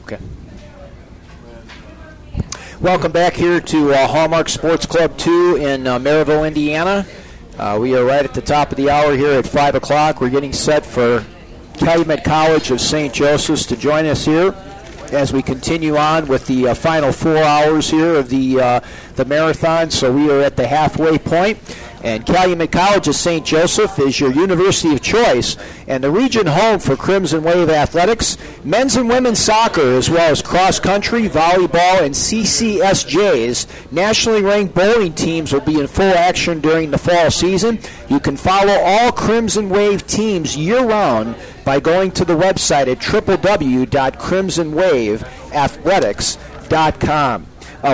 Okay. Welcome back here to Hallmark Sports Club 2 in Maryville, Indiana. We are right at the top of the hour here at 5 o'clock. We're getting set for Calumet College of St. Joseph's to join us here as we continue on with the final 4 hours here of the marathon. So we are at the halfway point. And Calumet College of St. Joseph is your university of choice and the region home for Crimson Wave athletics, men's and women's soccer, as well as cross-country, volleyball, and CCSJ's. Nationally ranked bowling teams will be in full action during the fall season. You can follow all Crimson Wave teams year-round by going to the website at www.crimsonwaveathletics.com.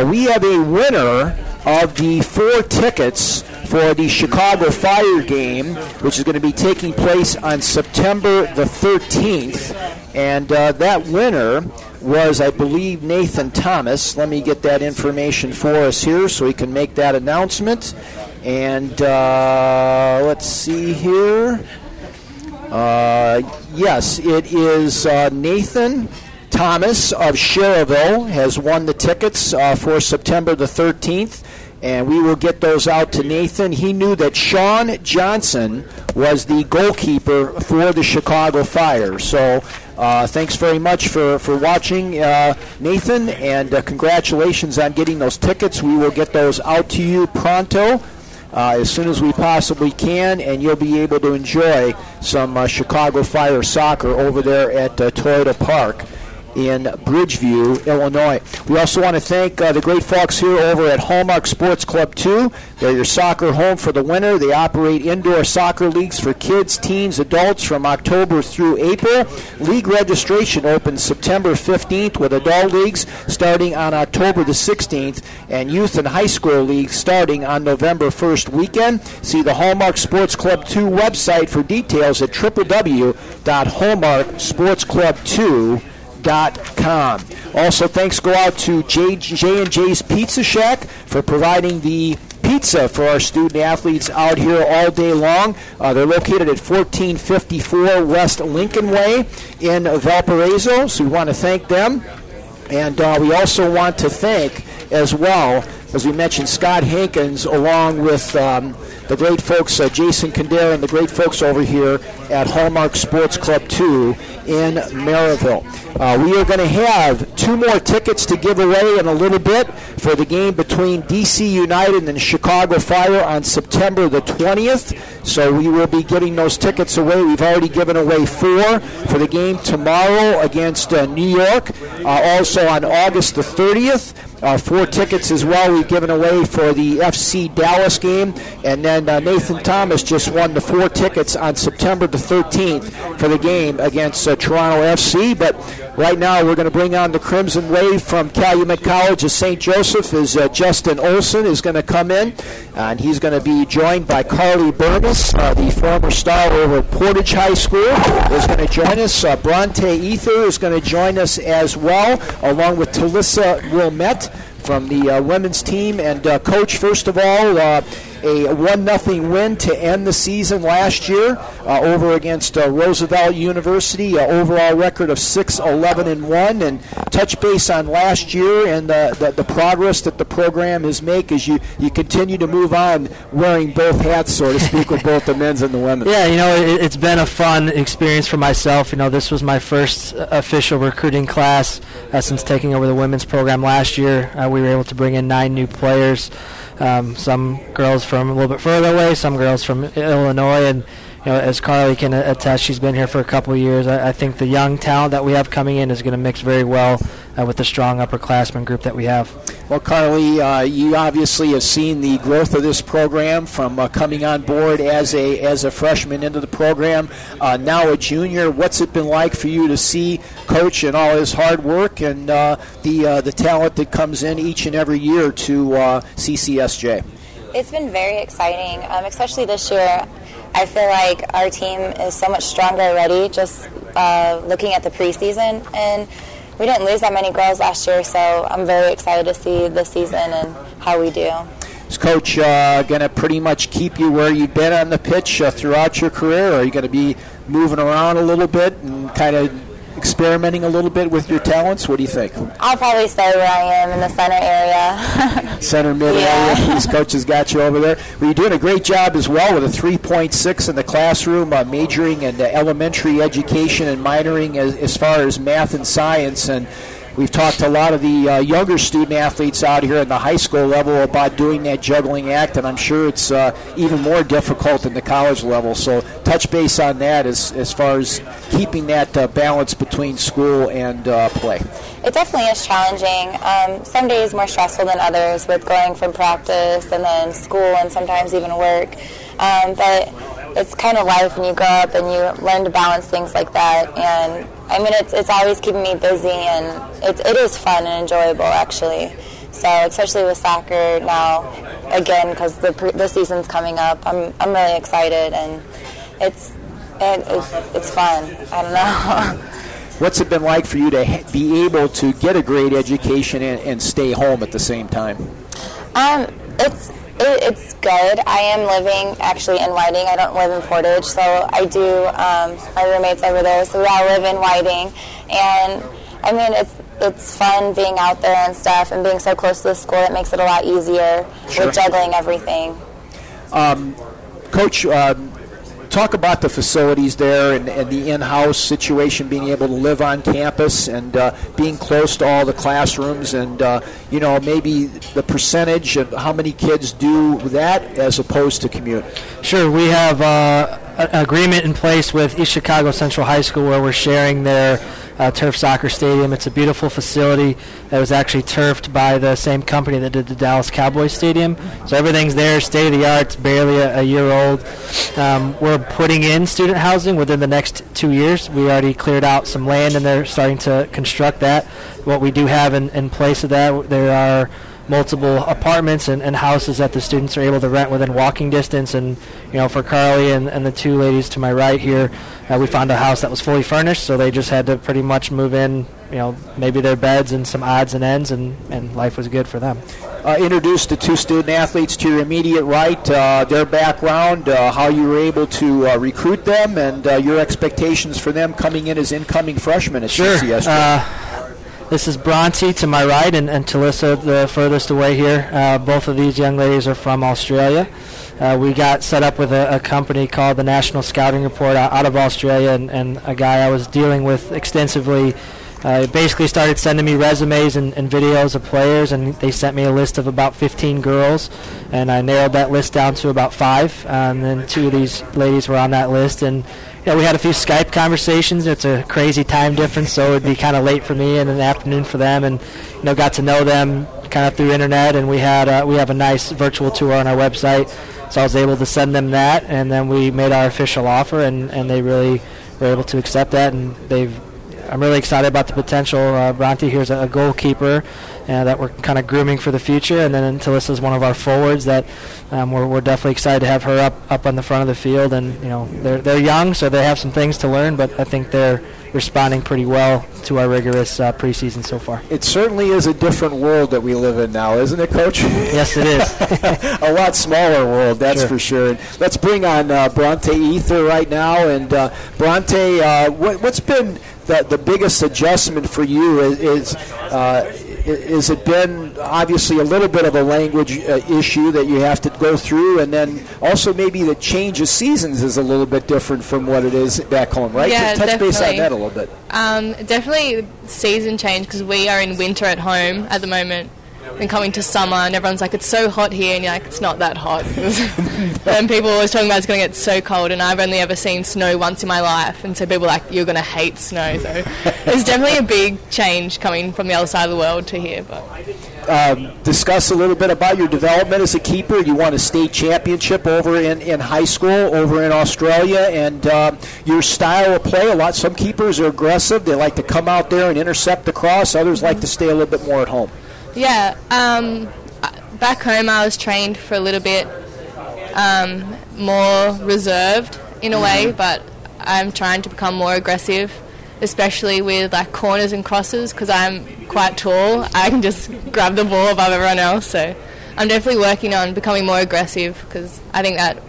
We have a winner of the 4 tickets for the Chicago Fire game, which is going to be taking place on September the 13th. And that winner was, I believe, Nathan Thomas. Let me get that information for us here so we can make that announcement. And let's see here. Yes, it is Nathan Thomas of Cherville has won the tickets for September the 13th. And we will get those out to Nathan. He knew that Sean Johnson was the goalkeeper for the Chicago Fire. So thanks very much for watching, Nathan, and congratulations on getting those tickets. We will get those out to you pronto as soon as we possibly can, and you'll be able to enjoy some Chicago Fire soccer over there at Toyota Park in Bridgeview, Illinois. We also want to thank the great folks here over at Hallmark Sports Club 2. They're your soccer home for the winter. They operate indoor soccer leagues for kids, teens, adults from October through April. League registration opens September 15th with adult leagues starting on October the 16th and youth and high school leagues starting on November 1st weekend. See the Hallmark Sports Club 2 website for details at www.hallmarksportsclub2.com. Also, thanks go out to J&J's Pizza Shack for providing the pizza for our student athletes out here all day long. They're located at 1454 West Lincoln Way in Valparaiso, so we want to thank them. And we also want to thank, as well, as we mentioned, Scott Hankins, along with the great folks, Jason Kandera, and the great folks over here at Hallmark Sports Club 2 in Maryville. We are going to have 2 more tickets to give away in a little bit for the game between DC United and Chicago Fire on September the 20th. So we will be getting those tickets away. We've already given away 4 for the game tomorrow against New York. Also on August the 30th. 4 tickets as well we've given away for the FC Dallas game. And then Nathan Thomas just won the 4 tickets on September the 13th for the game against Toronto FC. But right now we're going to bring on the Crimson Wave from Calumet College of St. Joseph as Justin Olson is going to come in. And he's going to be joined by Carly Burgess, the former star over at Portage High School, is going to join us. Bronte Ether is going to join us as well, along with Talissa Wilmette from the women's team. And Coach, first of all, a 1-0 win to end the season last year over against Roosevelt University, overall record of 6-11-1, and touch base on last year and the progress that the program has made as you continue to move on wearing both hats, so to speak, with both the men's and the women's. Yeah, it's been a fun experience for myself. This was my first official recruiting class since taking over the women's program last year. We were able to bring in 9 new players. Some girls from a little bit further away, some girls from Illinois, and as Carly can attest, she's been here for a couple of years. I think the young talent that we have coming in is going to mix very well with the strong upperclassmen group that we have. Well, Carly, you obviously have seen the growth of this program from coming on board as a freshman into the program, now a junior. What's it been like for you to see Coach and all his hard work and the talent that comes in each and every year to CCSJ? It's been very exciting, especially this year. I feel like our team is so much stronger already, just looking at the preseason. And we didn't lose that many girls last year, so I'm very excited to see this season and how we do. Is Coach going to pretty much keep you where you've been on the pitch throughout your career, or are you going to be moving around a little bit and kind of experimenting a little bit with your talents? What do you think? I'll probably stay where I am in the center area. Center mid area. These coaches got you over there. Well, you're doing a great job as well with a 3.6 in the classroom, majoring in elementary education and minoring as far as math and science. And we've talked to a lot of the younger student athletes out here at the high school level about doing that juggling act, and I'm sure it's even more difficult in the college level. So touch base on that as far as keeping that balance between school and play. It definitely is challenging. Some days more stressful than others with going from practice and then school and sometimes even work. But it's kind of life when you grow up and you learn to balance things like that. And I mean, it's always keeping me busy, and it is fun and enjoyable actually. So especially with soccer now, again, because the season's coming up, I'm really excited, and it's fun. I don't know. What's it been like for you to be able to get a great education and stay home at the same time? It's good. I am living actually in Whiting. I don't live in Portage, so I do. My roommate's over there, so we all live in Whiting. And I mean, it's fun being out there and stuff, and being so close to the school. It makes it a lot easier with juggling everything. Coach, talk about the facilities there and the in-house situation, being able to live on campus and being close to all the classrooms, and maybe the percentage of how many kids do that as opposed to commute. Sure, we have an agreement in place with East Chicago Central High School where we're sharing their turf soccer stadium. It's a beautiful facility that was actually turfed by the same company that did the Dallas Cowboys Stadium. So everything's there, state of the art. It's barely a year old. We're putting in student housing within the next 2 years. We already cleared out some land and they're starting to construct that. What we do have in place of that, there are multiple apartments and houses that the students are able to rent within walking distance. And for Carly and the two ladies to my right here, we found a house that was fully furnished, so they just had to pretty much move in, maybe their beds and some odds and ends, and life was good for them. Introduce the two student athletes to your immediate right, their background, how you were able to recruit them, and your expectations for them coming in as incoming freshmen at CCS. This is Bronte to my right, and Talissa the furthest away here. Both of these young ladies are from Australia. We got set up with a company called the National Scouting Report out of Australia, and a guy I was dealing with extensively basically started sending me resumes and videos of players, and they sent me a list of about 15 girls, and I narrowed that list down to about 5, and then 2 of these ladies were on that list, and we had a few Skype conversations. It's a crazy time difference, so it would be kind of late for me and an afternoon for them, and got to know them kind of through internet, and we have a nice virtual tour on our website, so I was able to send them that, and then we made our official offer, and they really were able to accept that, and I'm really excited about the potential. Bronte here is a goalkeeper that we're kind of grooming for the future, and then Talissa is one of our forwards that we're definitely excited to have her up on the front of the field. And they're young, so they have some things to learn, but I think they're responding pretty well to our rigorous preseason so far. It certainly is a different world that we live in now, isn't it, Coach? Yes, it is. A lot smaller world, that's for sure. Let's bring on Bronte Ether right now. And Bronte, what's been the biggest adjustment for you? Is it been obviously a little bit of a language issue that you have to go through, and then also maybe the change of seasons is a little bit different from what it is back home, right? Yeah, Touch base on that a little bit. Definitely season change, because we are in winter at home at the moment and coming to summer, and everyone's like, it's so hot here, and you're like, it's not that hot. And people are always talking about it's going to get so cold, and I've only ever seen snow once in my life, and so people are like, you're going to hate snow. So it's definitely a big change coming from the other side of the world to here. But discuss a little bit about your development as a keeper. You won a state championship over in high school over in Australia, and your style of play, some keepers are aggressive. They like to come out there and intercept the cross. Others like to stay a little bit more at home. Yeah, back home I was trained for a little bit more reserved in a way, but I'm trying to become more aggressive, especially with corners and crosses, because I'm quite tall. I can just grab the ball above everyone else, so I'm definitely working on becoming more aggressive, because I think that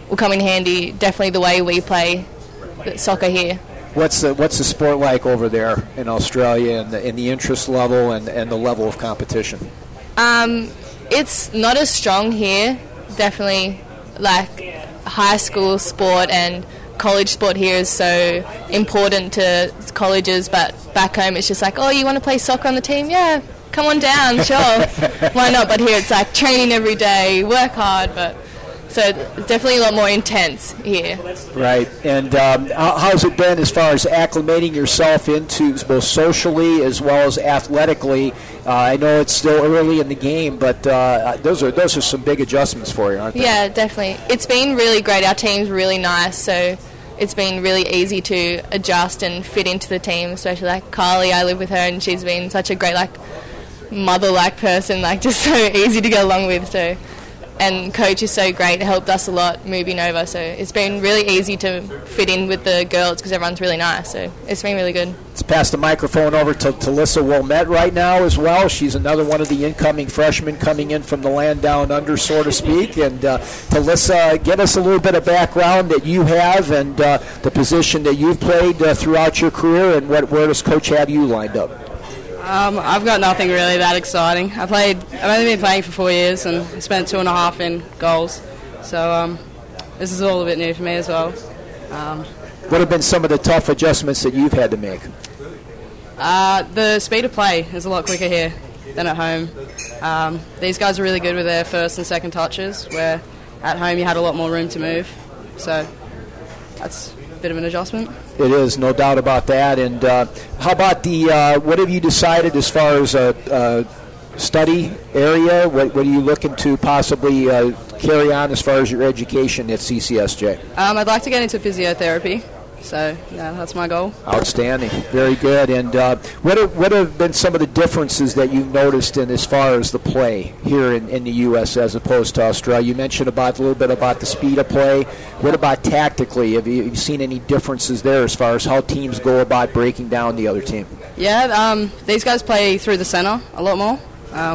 will come in handy, definitely the way we play soccer here. What's the sport like over there in Australia, and the interest level and the level of competition? It's not as strong here. Definitely, like high school sport and college sport here is so important to colleges, but back home it's just like, oh, you want to play soccer on the team? Yeah, come on down, sure. Why not? But here it's like training every day, work hard, but so it's definitely a lot more intense here. Right. And how's it been as far as acclimating yourself into both socially as well as athletically? I know it's still early in the game, but those are some big adjustments for you, aren't they? Yeah, definitely. It's been really great. Our team's really nice, so it's been really easy to adjust and fit into the team, especially like Carly. I live with her, and she's been such a great mother-like person, just so easy to get along with too. And coach is so great, helped us a lot moving over, so it's been really easy to fit in with the girls because everyone's really nice, so it's been really good. Let's pass the microphone over to Talissa Wilmette right now as well. She's another one of the incoming freshmen coming in from the land down under, so to speak. And Talissa, give us a little bit of background that you have and the position that you've played throughout your career, and where does coach have you lined up? I've got nothing really that exciting. I've only been playing for 4 years and spent 2.5 in goals. So this is all a bit new for me as well. What have been some of the tough adjustments that you've had to make? The speed of play is a lot quicker here than at home. These guys are really good with their first and second touches, where at home you had a lot more room to move. So that's a bit of an adjustment. It is, no doubt about that. And how about what have you decided as far as a study area? What are you looking to possibly carry on as far as your education at CCSJ? I'd like to get into physiotherapy. So, yeah, that's my goal. Outstanding. Very good. And what have been some of the differences that you've noticed in as far as the play here in the U.S. as opposed to Australia? You mentioned a little bit about the speed of play. What about tactically? Have you seen any differences there as far as how teams go about breaking down the other team? Yeah, these guys play through the center a lot more.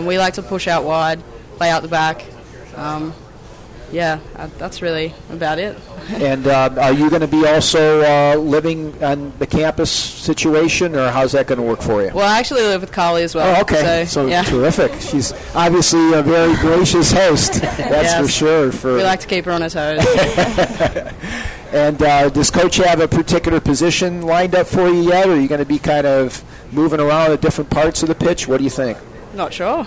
We like to push out wide, play out the back. Yeah, that's really about it. And are you going to be also living on the campus situation, or how's that going to work for you? Well, I actually live with Carly as well. Oh, okay. So yeah. Terrific. She's obviously a very gracious host. That's yes. for sure. We like to keep her on her toes. And does Coach have a particular position lined up for you yet, or are you going to be kind of moving around at different parts of the pitch? What do you think? Not sure.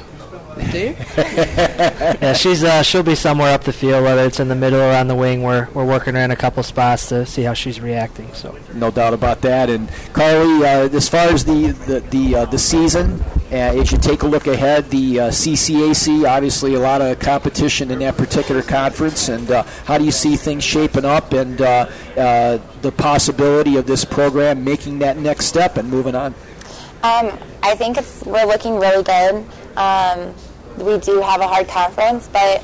Do you? Yeah, she'll be somewhere up the field, whether it's in the middle or on the wing. We're working her in a couple spots to see how she's reacting. So no doubt about that. And Carly, as far as the season, as you take a look ahead, the CCAC, obviously a lot of competition in that particular conference. And how do you see things shaping up, and the possibility of this program making that next step and moving on? I think we're looking really good. We do have a hard conference, but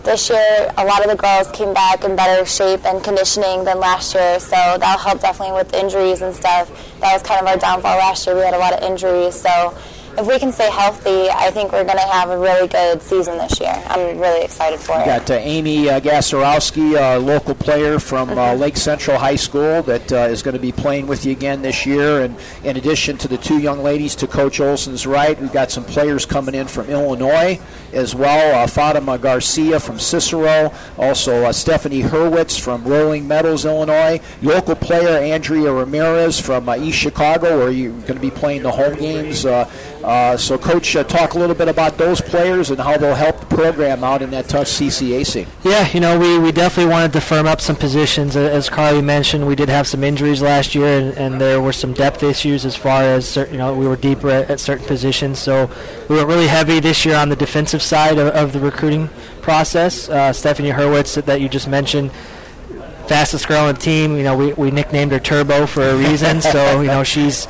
this year a lot of the girls came back in better shape and conditioning than last year, so that'll help definitely with injuries and stuff. That was kind of our downfall last year. We had a lot of injuries, so if we can stay healthy, I think we're going to have a really good season this year. I'm really excited for it. Got Amy Gasarowski, a local player from Lake Central High School that is going to be playing with you again this year. And in addition to the two young ladies to Coach Olson's right, we've got some players coming in from Illinois as well. Fatima Garcia from Cicero, also Stephanie Hurwitz from Rolling Meadows, Illinois. Local player Andrea Ramirez from East Chicago, where you're going to be playing the home games. So, Coach, talk a little bit about those players and how they'll help the program out in that tough CCAC. Yeah, we definitely wanted to firm up some positions. As Carly mentioned, we did have some injuries last year, and there were some depth issues as far as, we were deeper at certain positions. So we went really heavy this year on the defensive side of the recruiting process. Stephanie Hurwitz, that you just mentioned, fastest girl on the team. We nicknamed her Turbo for a reason. So, she's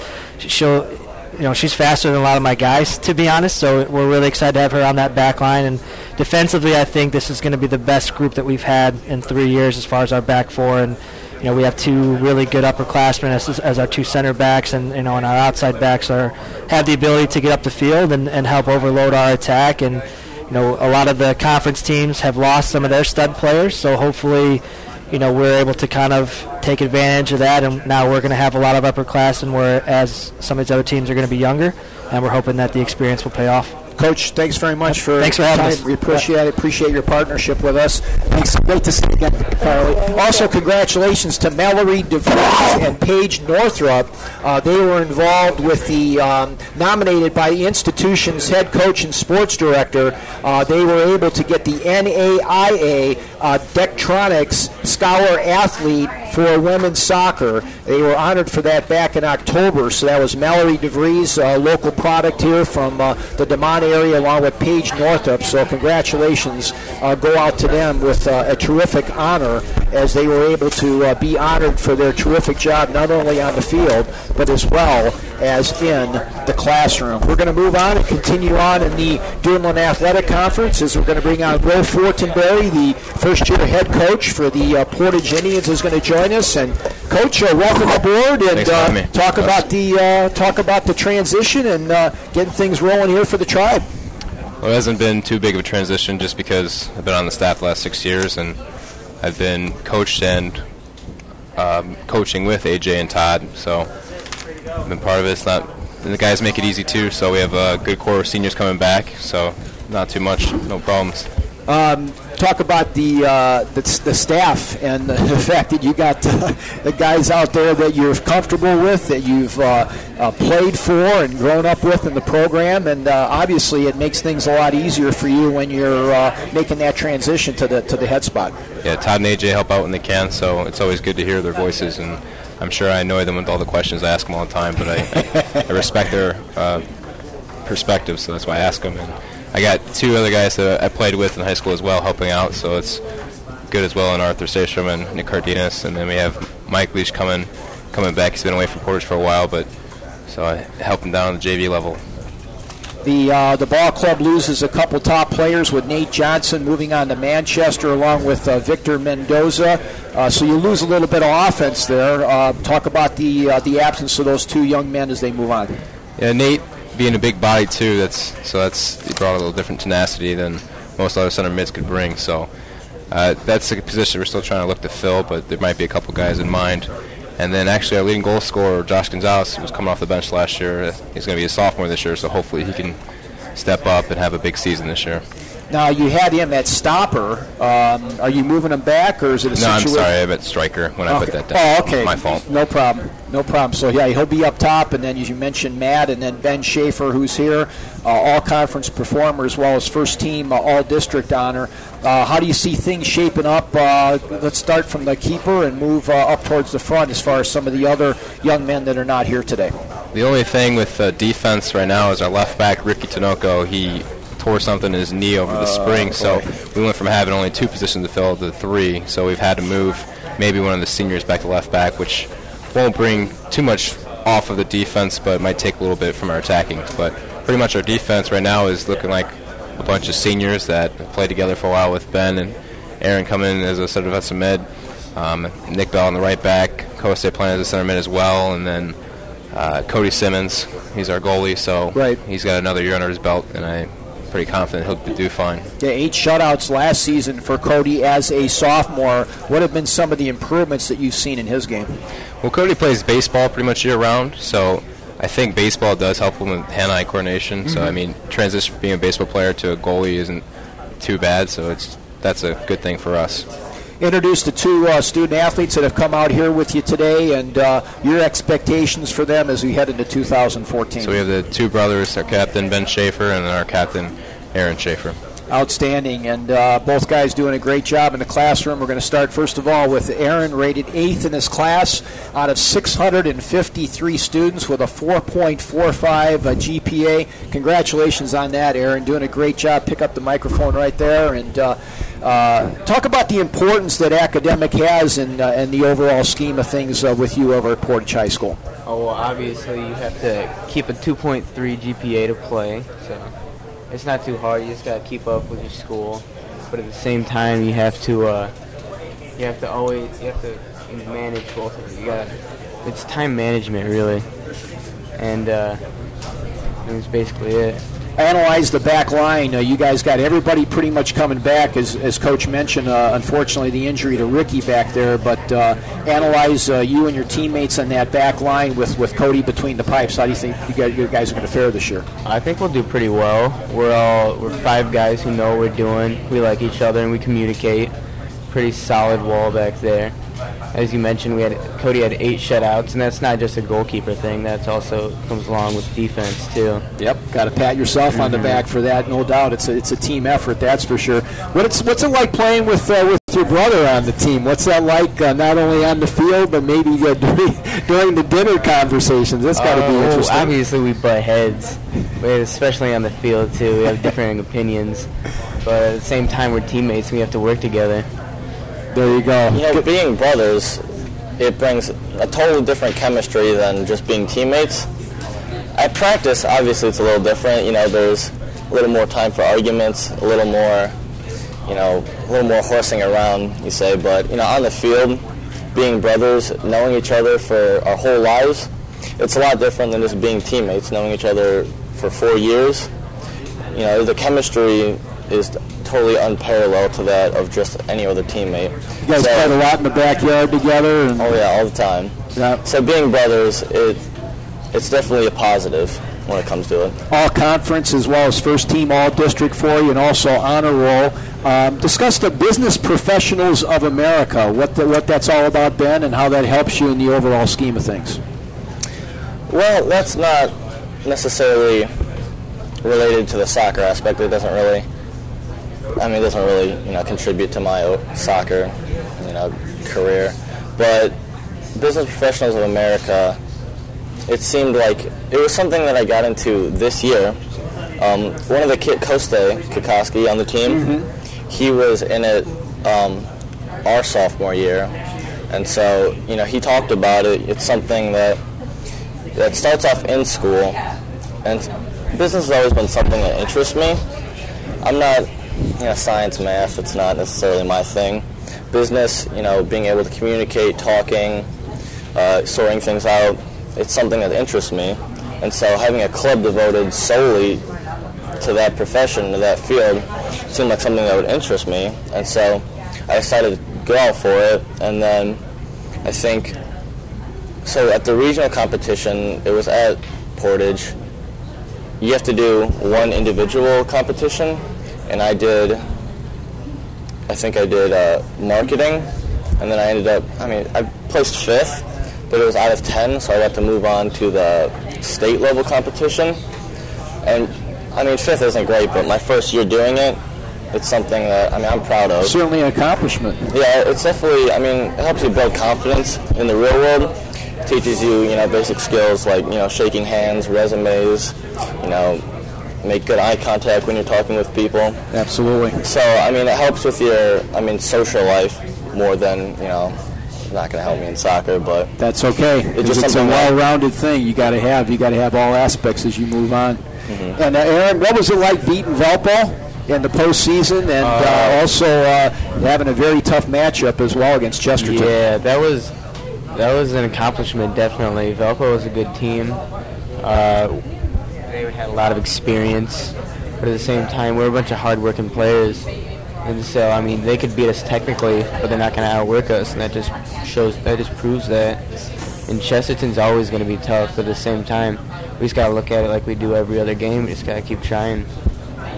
faster than a lot of my guys, to be honest, so we're really excited to have her on that back line. And defensively, I think this is going to be the best group that we've had in 3 years as far as our back four. And, we have two really good upperclassmen as our two center backs, and, and our outside backs have the ability to get up the field and help overload our attack. And, a lot of the conference teams have lost some of their stud players, so hopefully, we're able to kind of take advantage of that, and now we're going to have a lot of upperclassmen, whereas some of these other teams are going to be younger, and we're hoping that the experience will pay off. Coach, thanks very much for having us. We appreciate it. Appreciate your partnership with us. Thanks. Great to see you again, Carly. Also, congratulations to Mallory DeVries and Paige Northrup. They were involved with the nominated by the institution's head coach and sports director. They were able to get the NAIA Dectronics Scholar Athlete for women's soccer. They were honored for that back in October. So that was Mallory DeVries, a local product here from the DeMont area, along with Paige Northup. So congratulations go out to them with a terrific honor, as they were able to be honored for their terrific job, not only on the field, but as well as in the classroom. We're going to move on and continue on in the Duneland Athletic Conference, as we're going to bring on Will Fortenberry, the first-year head coach for the Portage Indians, is going to join us. And Coach, welcome aboard, and talk about the transition and getting things rolling here for the Tribe. Well, it hasn't been too big of a transition, just because I've been on the staff the last 6 years, and I've been coached and coaching with AJ and Todd, so I've been part of it. And the guys make it easy too, so we have a good core of seniors coming back, so not too much, no problems. Talk about the staff and the fact that you got the guys out there that you're comfortable with, that you've played for and grown up with in the program, and obviously it makes things a lot easier for you when you're making that transition to the head spot. Yeah, Todd and AJ help out when they can, so it's always good to hear their voices, and I'm sure I annoy them with all the questions I ask them all the time, but I respect their perspective, so that's why I ask them. And I got two other guys that I played with in high school as well helping out, so it's good as well, in Arthur Sastrom and Nick Cardenas. And then we have Mike Leach coming back. He's been away from Portage for a while, but so I helped him down on the JV level. The ball club loses a couple top players, with Nate Johnson moving on to Manchester along with Victor Mendoza. So you lose a little bit of offense there. Talk about the absence of those two young men as they move on. Yeah, Nate being a big body too, he brought a little different tenacity than most other center mids could bring. So that's a position we're still trying to look to fill, but there might be a couple guys in mind. And then actually our leading goal scorer, Josh Gonzalez, was coming off the bench last year. He's going to be a sophomore this year, so hopefully he can step up and have a big season this year. Now, you had him at stopper. Are you moving him back, or is it a situation? No, I'm sorry. I meant striker when I put that down. Oh, okay. My fault. No problem. So, yeah, he'll be up top, and then, as you mentioned, Matt, and then Ben Schaefer, who's here, all-conference performer, as well as first-team all-district honor. How do you see things shaping up? Let's start from the keeper and move up towards the front as far as some of the other young men that are not here today. The only thing with defense right now is our left back, Ricky Tinoco. He tore something in his knee over the spring, so we went from having only two positions to fill to three, so we've had to move maybe one of the seniors back to left back, which won't bring too much off of the defense, but might take a little bit from our attacking. But pretty much our defense right now is looking like a bunch of seniors that have played together for a while, with Ben and Aaron coming in as a center defensive mid, Nick Bell on the right back, Kosei playing as a center mid as well, and then Cody Simmons, he's our goalie, so he's got another year under his belt, and I'm pretty confident he'll do fine. Yeah, 8 shutouts last season for Cody as a sophomore. What have been some of the improvements that you've seen in his game? Well, Cody plays baseball pretty much year-round, so I think baseball does help him with hand-eye coordination. Mm-hmm. So, I mean, transition from being a baseball player to a goalie isn't too bad, so that's a good thing for us. Introduce the two student-athletes that have come out here with you today, and your expectations for them as we head into 2014. So we have the two brothers, our captain, Ben Schaefer, and our captain, Aaron Schaefer. Outstanding, and both guys doing a great job in the classroom. We're going to start, first of all, with Aaron, rated 8th in his class out of 653 students with a 4.45 GPA. Congratulations on that, Aaron. Doing a great job. Pick up the microphone right there, and talk about the importance that academic has in the overall scheme of things with you over at Portage High School. Oh, well, obviously you have to keep a 2.3 GPA to play, so it's not too hard. You just got to keep up with your school, but at the same time you have to manage both of it. It's time management, really, and that's basically it. analyze the back line. You guys got everybody pretty much coming back, as Coach mentioned. Unfortunately, the injury to Ricky back there, but analyze you and your teammates on that back line with Cody between the pipes. How do you think you guys are going to fare this year? I think we'll do pretty well. We're 5 guys who know what we're doing. We like each other and we communicate. Pretty solid wall back there. As you mentioned, Cody had 8 shutouts, and that's not just a goalkeeper thing. That also comes along with defense too. Yep, got to pat yourself on the back for that, no doubt. It's a team effort, that's for sure. What's it like playing with your brother on the team? What's that like, not only on the field, but maybe during the dinner conversations? That's got to be interesting. Obviously, we butt heads, especially on the field too. We have differing opinions, but at the same time, we're teammates and we have to work together. There you go. Being brothers, it brings a totally different chemistry than just being teammates. At practice, obviously, it's a little different. There's a little more time for arguments, a little more horsing around, you say. But, on the field, being brothers, knowing each other for our whole lives, it's a lot different than just being teammates, knowing each other for 4 years. The chemistry is totally unparalleled to that of just any other teammate. You guys played a lot in the backyard together? Oh, yeah, all the time. Yeah. So being brothers, it's definitely a positive when it comes to it. All conference as well as first team all district for you, and also honor roll. Discuss the Business Professionals of America, what that's all about, Ben, and how that helps you in the overall scheme of things. Well, that's not necessarily related to the soccer aspect. It doesn't really contribute to my soccer, career. But Business Professionals of America, it seemed like it was something that I got into this year. One of the Koste Kikoski on the team, he was in it our sophomore year, and so he talked about it. It's something that starts off in school, and business has always been something that interests me. I'm not science, math, it's not necessarily my thing. Business, being able to communicate, talking, sorting things out, it's something that interests me. And so having a club devoted solely to that profession, to that field, seemed like something that would interest me. And so I decided to go out for it. And then I think, so at the regional competition, it was at Portage, you have to do one individual competition. And I did marketing, and then I placed 5th, but it was out of 10, so I got to move on to the state level competition. And 5th isn't great, but my first year doing it, it's something that I'm proud of. Certainly an accomplishment. Yeah, it's definitely, it helps you build confidence in the real world. It teaches you, basic skills like, shaking hands, resumes, make good eye contact when you're talking with people. Absolutely. So, it helps with your, social life more than, it's not going to help me in soccer, but that's okay. It's a well-rounded thing you got to have. You got to have all aspects as you move on. Mm-hmm. And Aaron, what was it like beating Valpo in the postseason, and also having a very tough matchup as well against Chesterton? Yeah, that was an accomplishment, definitely. Valpo was a good team. They had a lot of experience, but at the same time, we're a bunch of hard-working players. And so, they could beat us technically, but they're not going to outwork us, and that just proves that. And Chesterton's always going to be tough, but at the same time, we just got to look at it like we do every other game. We just got to keep trying.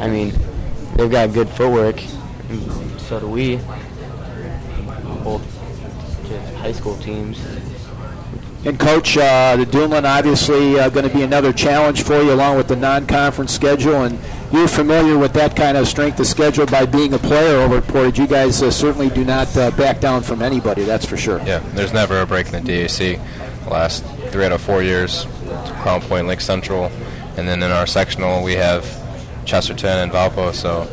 They've got good footwork, and so do we. Both just high school teams. And Coach, the Duneland obviously going to be another challenge for you along with the non-conference schedule, and you're familiar with that kind of strength of schedule by being a player over at Portage. You guys certainly do not back down from anybody, that's for sure. Yeah, there's never a break in the DAC. The last 3 out of 4 years, Crown Point, Lake Central, and then in our sectional we have Chesterton and Valpo, so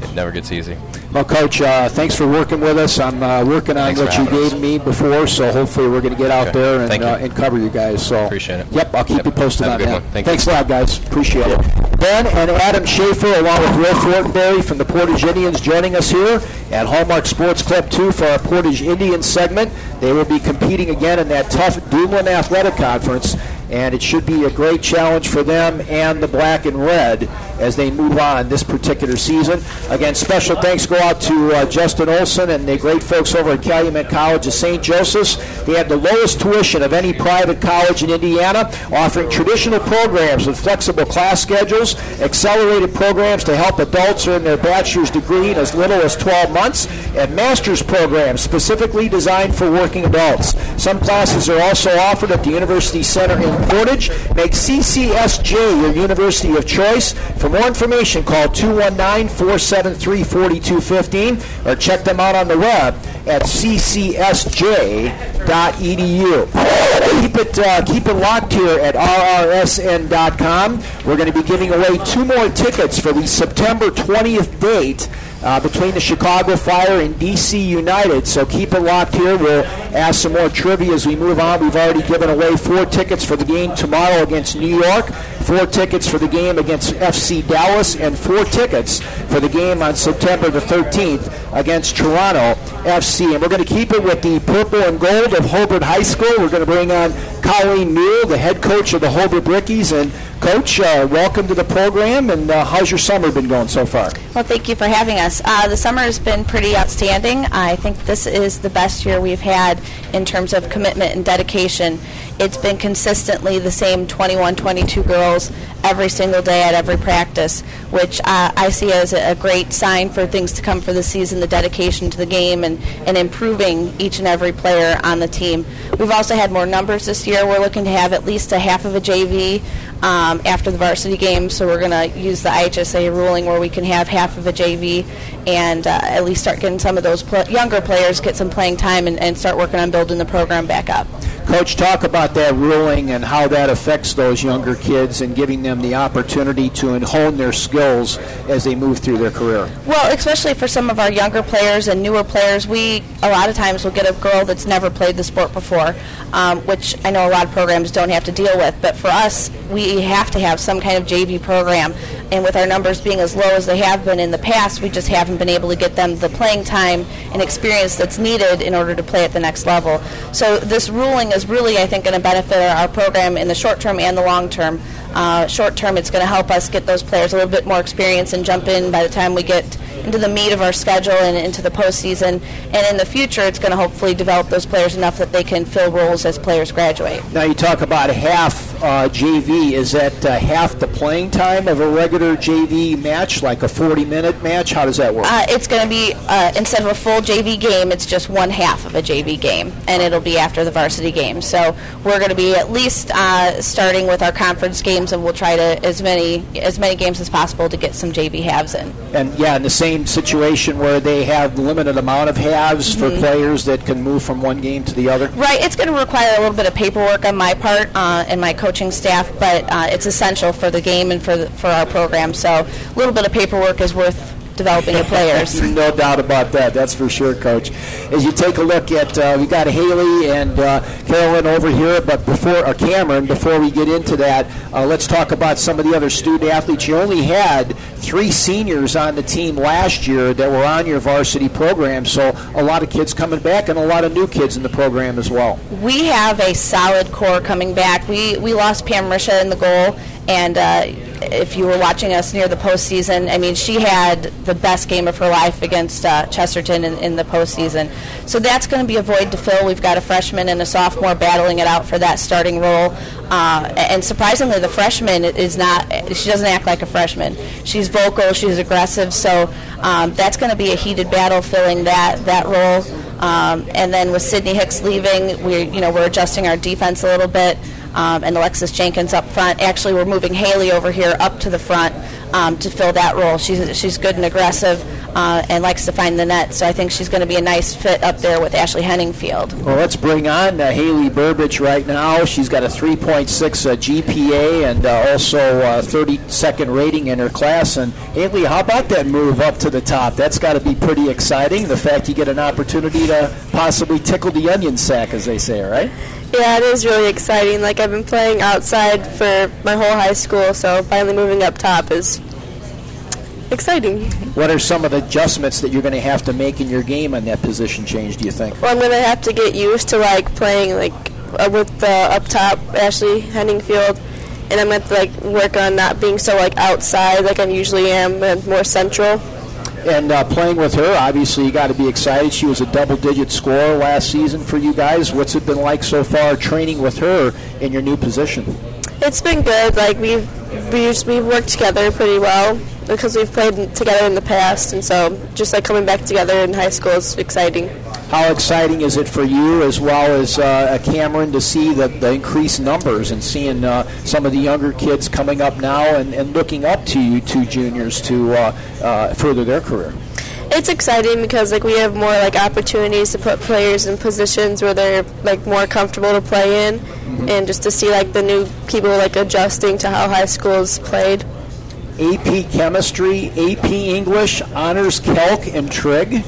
it never gets easy. Well, Coach, thanks for working with us. I'm working on what you gave me before, so hopefully we're going to get out there and cover you guys. So appreciate it. Yep, I'll keep you posted on that. Thanks a lot, guys. Appreciate it. Ben and Adam Schaefer, along with Will Fortenberry from the Portage Indians, joining us here at Hallmark Sports Club 2 for our Portage Indians segment. They will be competing again in that tough Duneland Athletic Conference, and it should be a great challenge for them and the Black and Red. as they move on this particular season. Again, special thanks go out to Justin Olson and the great folks over at Calumet College of St. Joseph's. They have the lowest tuition of any private college in Indiana, offering traditional programs with flexible class schedules, accelerated programs to help adults earn their bachelor's degree in as little as 12 months, and master's programs specifically designed for working adults. Some classes are also offered at the University Center in Portage. Make CCSJ your university of choice. For more information, call 219-473-4215 or check them out on the web at ccsj.edu. Keep it locked here at rrsn.com. We're going to be giving away 2 more tickets for the September 20th date between the Chicago Fire and DC United. So keep it locked here. We'll ask some more trivia as we move on. We've already given away 4 tickets for the game tomorrow against New York, 4 tickets for the game against FC Dallas, and 4 tickets for the game on September the 13th against Toronto FC. And we're going to keep it with the purple and gold of Hobart High School. We're going to bring on Colleen Mule, the head coach of the Hobart Brickies. And Coach, welcome to the program, and how's your summer been going so far? Well, thank you for having us. The summer has been pretty outstanding. I think this is the best year we've had in terms of commitment and dedication. It's been consistently the same 21, 22 girls every single day at every practice, which I see as a great sign for things to come for the season, the dedication to the game and improving each and every player on the team. We've also had more numbers this year. We're looking to have at least a half of a JV after the varsity game, so we're going to use the IHSA ruling where we can have half of a JV and at least start getting some of those younger players get some playing time and start working on building the program back up. Coach, talk about that ruling and how that affects those younger kids and giving them the opportunity to hone their skills as they move through their career. Well, especially for some of our younger players and newer players, we a lot of times will get a girl that's never played the sport before, which I know a lot of programs don't have to deal with. But for us, we have to have some kind of JV program. And with our numbers being as low as they have been in the past, we just haven't been able to get them the playing time and experience that's needed in order to play at the next level. So this ruling is really, I think, going to benefit our program in the short term and the long term. Short term, it's going to help us get those players a little bit more experience and jump in by the time we get into the meat of our schedule and into the postseason. And in the future, it's going to hopefully develop those players enough that they can fill roles as players graduate. Now you talk about half JV. Is that half the playing time of a regular JV match, like a 40-minute match? How does that work? It's going to be, instead of a full JV game, it's just one half of a JV game, and it'll be after the varsity game. So we're going to be at least starting with our conference games, and we'll try to as many games as possible to get some JV halves in. And yeah, in the same situation where they have limited amount of halves for players that can move from one game to the other? Right. It's going to require a little bit of paperwork on my part and my coaching staff, but it's essential for the game and for our program. So a little bit of paperwork is worth developing the players. No doubt about that. That's for sure, Coach. As you take a look at, we got Haley and Carolyn over here, but Cameron, before we get into that, let's talk about some of the other student athletes. You only had 3 seniors on the team last year that were on your varsity program, so a lot of kids coming back and a lot of new kids in the program as well. We have a solid core coming back. We lost Pam Risha in the goal, and if you were watching us near the postseason, I mean, she had the best game of her life against Chesterton in the postseason. So that's going to be a void to fill. We've got a freshman and a sophomore battling it out for that starting role. And surprisingly, the freshman she doesn't act like a freshman. She's vocal, she's aggressive, so that's going to be a heated battle filling that role. And then with Sydney Hicks leaving, we're adjusting our defense a little bit. And Alexis Jenkins up front. Actually, we're moving Haley over here up to the front to fill that role. She's good and aggressive and likes to find the net, so I think she's going to be a nice fit up there with Ashley Henningfield. Well, let's bring on Haley Burbage right now. She's got a 3.6 GPA and also 32nd rating in her class. And Haley, how about that move up to the top? That's got to be pretty exciting, the fact you get an opportunity to possibly tickle the onion sack, as they say, right? Yeah, it is really exciting. Like, I've been playing outside for my whole high school, so finally moving up top is exciting. What are some of the adjustments that you're going to have to make in your game on that position change, do you think? Well, I'm going to have to get used to, playing, with the up top, Ashley Henningfield, and I'm going to like work on not being so like outside like I usually am, and more central. And playing with her, obviously you got to be excited. She was a double-digit scorer last season for you guys. What's it been like so far training with her in your new position? It's been good. Like we've worked together pretty well because we've played together in the past, and so just like coming back together in high school is exciting. How exciting is it for you as well as Cameron to see the increased numbers and seeing some of the younger kids coming up now and looking up to you two juniors to further their career? It's exciting because like we have more like opportunities to put players in positions where they're like more comfortable to play in, and just to see like the new people like adjusting to how high school is played. AP Chemistry, AP English, Honors Calc, and Trig.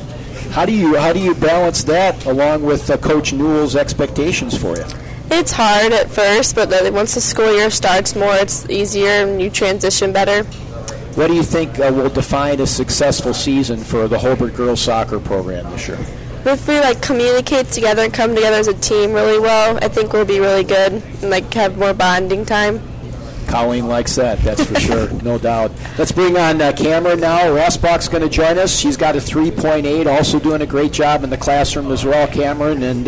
How do you balance that along with Coach Newell's expectations for you? It's hard at first, but once the school year starts more, it's easier and you transition better. What do you think will define a successful season for the Hobart girls soccer program this year? If we like communicate together and come together as a team really well, I think we'll be really good and like have more bonding time. Colleen likes that, that's for sure, no doubt. Let's bring on Cameron now. Rasbach's going to join us. She's got a 3.8, also doing a great job in the classroom as well, Cameron. And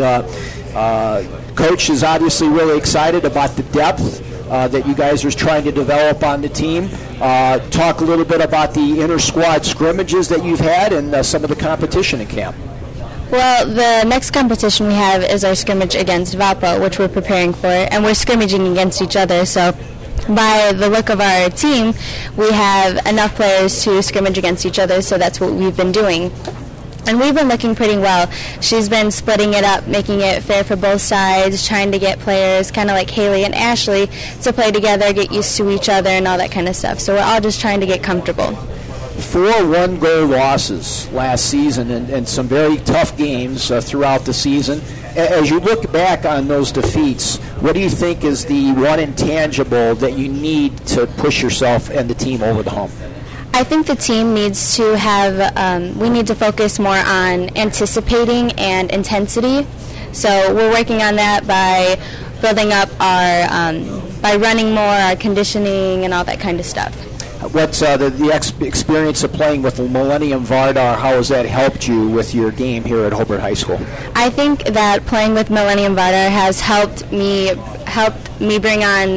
Coach is obviously really excited about the depth that you guys are trying to develop on the team. Talk a little bit about the inter-squad scrimmages that you've had and some of the competition in camp. Well, the next competition we have is our scrimmage against Valpo, which we're preparing for, and we're scrimmaging against each other, so by the look of our team, we have enough players to scrimmage against each other, so that's what we've been doing. And we've been looking pretty well. She's been splitting it up, making it fair for both sides, trying to get players, kind of like Haley and Ashley, to play together, get used to each other, and all that kind of stuff. So we're all just trying to get comfortable. 4 one-goal losses last season and some very tough games throughout the season. As you look back on those defeats, what do you think is the one intangible that you need to push yourself and the team over the hump? I think the team needs to have, we need to focus more on anticipating and intensity. So we're working on that by building up our, by running more, our conditioning and all that kind of stuff. What's the experience of playing with Millennium Vardar? How has that helped you with your game here at Hobart High School? I think that playing with Millennium Vardar has helped me bring on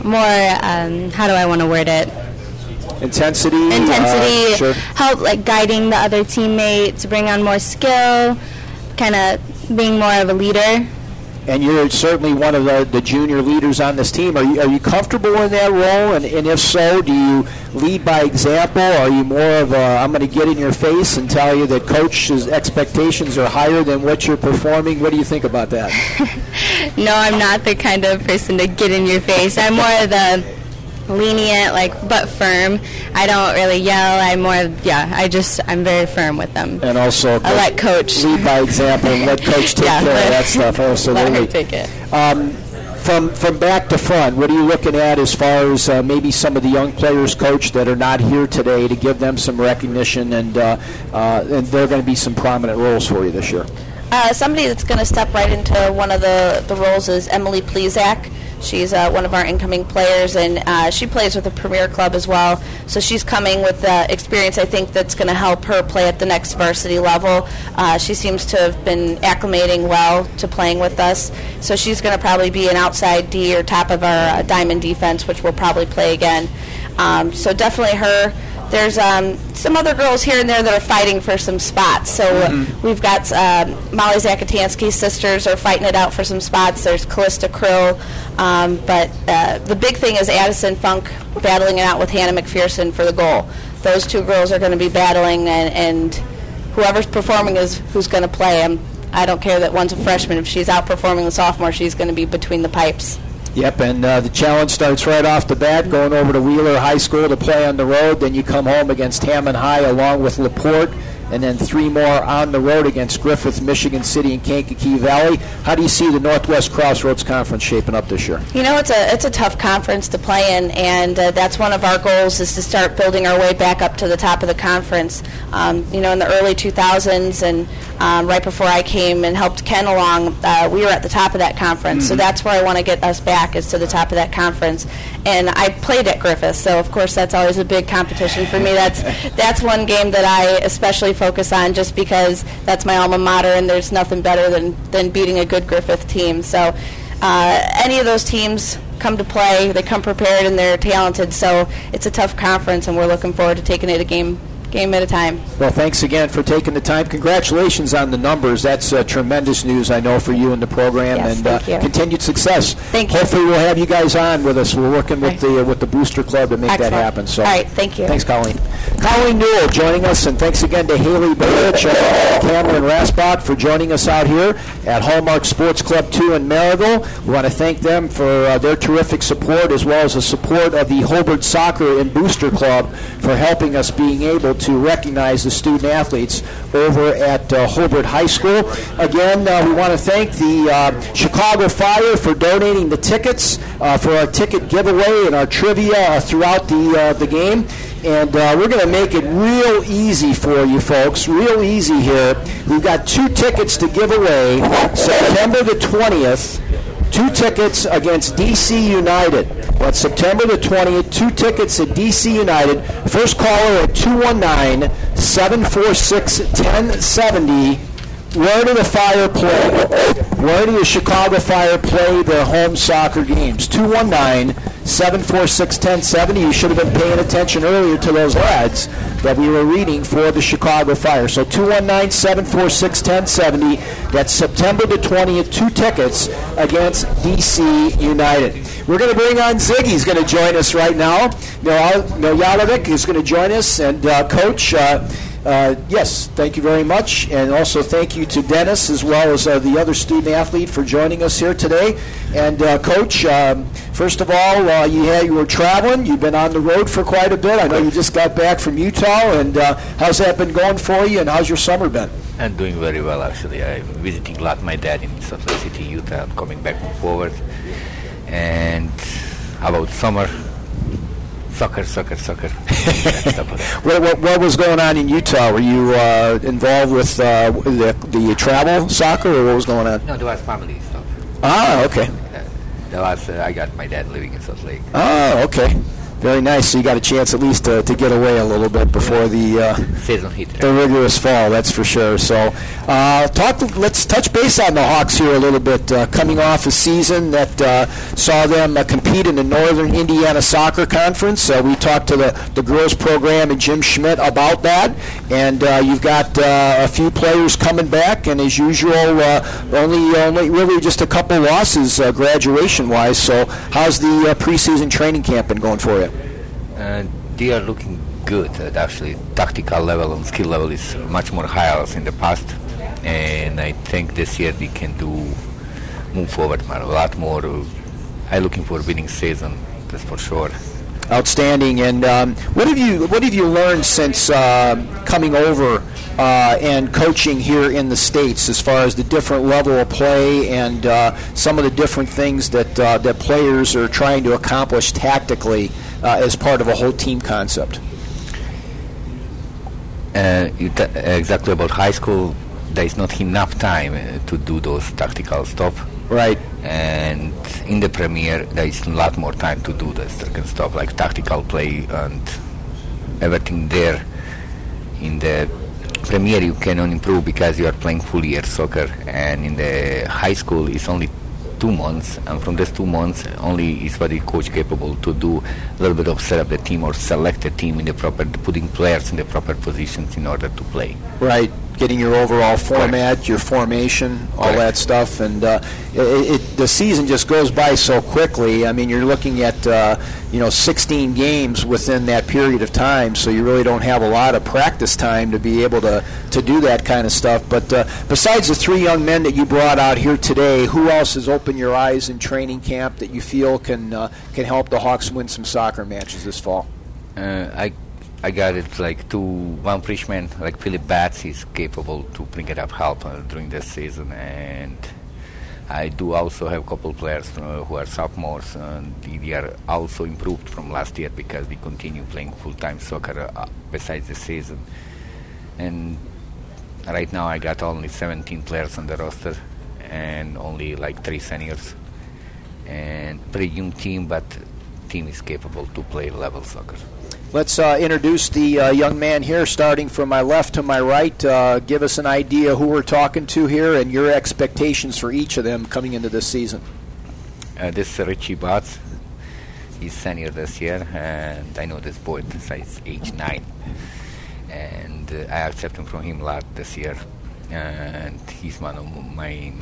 more. How do I want to word it? Intensity. Sure. Help like guiding the other teammate to bring on more skill, kind of being more of a leader. And you're certainly one of the junior leaders on this team. Are you comfortable in that role? And if so, do you lead by example? Are you more of a, I'm going to get in your face and tell you that coach's expectations are higher than what you're performing? What do you think about that? No, I'm not the kind of person to get in your face. I'm more of the lenient, but firm. I don't really yell. I'm very firm with them. And also, I let coach lead by example and let coach take care of that stuff. Absolutely. Let her take it. From back to front, what are you looking at as far as maybe some of the young players, Coach, that are not here today to give them some recognition and there are going to be some prominent roles for you this year? Somebody that's going to step right into one of the roles is Emily Plezak. She's one of our incoming players, and she plays with a premier club as well. So she's coming with experience, I think, that's going to help her play at the next varsity level. She seems to have been acclimating well to playing with us. So she's going to probably be an outside D or top of our diamond defense, which we'll probably play again. So definitely her. There's some other girls here and there that are fighting for some spots. So we've got Molly Zakatansky's sisters are fighting it out for some spots. There's Callista Krill. But the big thing is Addison Funk battling it out with Hannah McPherson for the goal. Those two girls are going to be battling, and whoever's performing is who's going to play. I don't care that one's a freshman. If she's outperforming the sophomore, she's going to be between the pipes. Yep, and the challenge starts right off the bat, going over to Wheeler High School to play on the road. Then you come home against Hammond High along with LaPorte, and then 3 more on the road against Griffith, Michigan City, and Kankakee Valley. How do you see the Northwest Crossroads Conference shaping up this year? You know, it's a tough conference to play in, and that's one of our goals is to start building our way back up to the top of the conference. In the early 2000s and right before I came and helped Ken along, we were at the top of that conference. So that's where I want to get us back, is to the top of that conference. And I played at Griffith, so of course that's always a big competition for me. That's one game that I especially focus on, just because that's my alma mater, and there's nothing better than beating a good Griffith team. So any of those teams come to play, they come prepared, and they're talented. So it's a tough conference, and we're looking forward to taking it a game at a time. Well, thanks again for taking the time. Congratulations on the numbers. That's tremendous news, I know, for you and the program. Yes, and thank you. Continued success. Thank you. Hopefully we'll have you guys on with us. We're working with the Booster Club to make Excellent. that happen. So, all right, thank you. Thanks, Colleen. Colleen Newell joining us, and thanks again to Haley Barrich and Cameron Rasbach for joining us out here at Hallmark Sports Club 2 in Marigold. We want to thank them for their terrific support, as well as the support of the Hobart Soccer and Booster Club for helping us being able to recognize the student athletes over at Hobart High School. Again, we want to thank the Chicago Fire for donating the tickets for our ticket giveaway and our trivia throughout the game. And we're going to make it real easy for you folks, real easy here. We've got 2 tickets to give away September the 20th. 2 tickets against DC United. That's September the 20th, 2 tickets at DC United. First caller at 219-746-1070. Where do the Fire play? Where do the Chicago Fire play their home soccer games? 219-746-1070. You should have been paying attention earlier to those ads that we were reading for the Chicago Fire. So 219-746-1070. That's September the 20th, 2 tickets against DC United. We're going to bring on Ziggy. He's going to join us right now. Miljalovic is going to join us. And Coach, yes, thank you very much. And also thank you to Dennis, as well as the other student athlete, for joining us here today. And Coach, first of all, you were traveling. You've been on the road for quite a bit. I know you just got back from Utah. And how's that been going for you, and how's your summer been? I'm doing very well, actually. I'm visiting a lot my dad in Salt Lake City, Utah, and coming back and forward. And about summer, soccer. What was going on in Utah? Were you involved with the travel soccer, or what was going on? No, there was family stuff. Ah, okay. I got my dad living in Salt Lake. Oh, okay. Very nice. So you got a chance at least to get away a little bit before the season hit. The rigorous fall, that's for sure. So let's touch base on the Hawks here a little bit. Coming off a season that saw them compete in the Northern Indiana Soccer Conference. We talked to the girls program and Jim Schmidt about that. And you've got a few players coming back, and as usual, only really just a couple losses graduation-wise. So how's the preseason training camp been going for you? They are looking good. Actually, tactical level and skill level is much more higher than in the past, and I think this year we can move forward a lot more. I'm looking for a winning season, that's for sure. Outstanding. And what have you learned since coming over and coaching here in the States, as far as the different level of play and some of the different things that players are trying to accomplish tactically as part of a whole team concept? Exactly, about high school, there is not enough time to do those tactical stuff. Right. And in the Premier, there is a lot more time to do the certain stuff, like tactical play and everything there. In the Premier, you cannot improve because you are playing full year soccer, and in the high school, it's only 2 months, and from these 2 months, only is what the coach capable to do a little bit of set up the team or select the team in the proper, putting players in the proper positions in order to play. Right. Getting your overall format, your formation, all that stuff, and the season just goes by so quickly. I mean, you're looking at 16 games within that period of time, so you really don't have a lot of practice time to be able to do that kind of stuff. But besides the 3 young men that you brought out here today, who else has opened your eyes in training camp that you feel can help the Hawks win some soccer matches this fall? I got it like one freshman like Philip Batts. He's capable to bring it up help during this season, and I do also have a couple players who are sophomores, and they are also improved from last year because we continue playing full-time soccer besides the season. And right now I got only 17 players on the roster and only like 3 seniors. And pretty young team, but team is capable to play level soccer. Let's introduce the young man here, starting from my left to my right. Give us an idea who we're talking to here and your expectations for each of them coming into this season. This is Richie Batts. He's senior this year, and I know this boy since age 9. And I accepted from him a lot this year. And he's one of my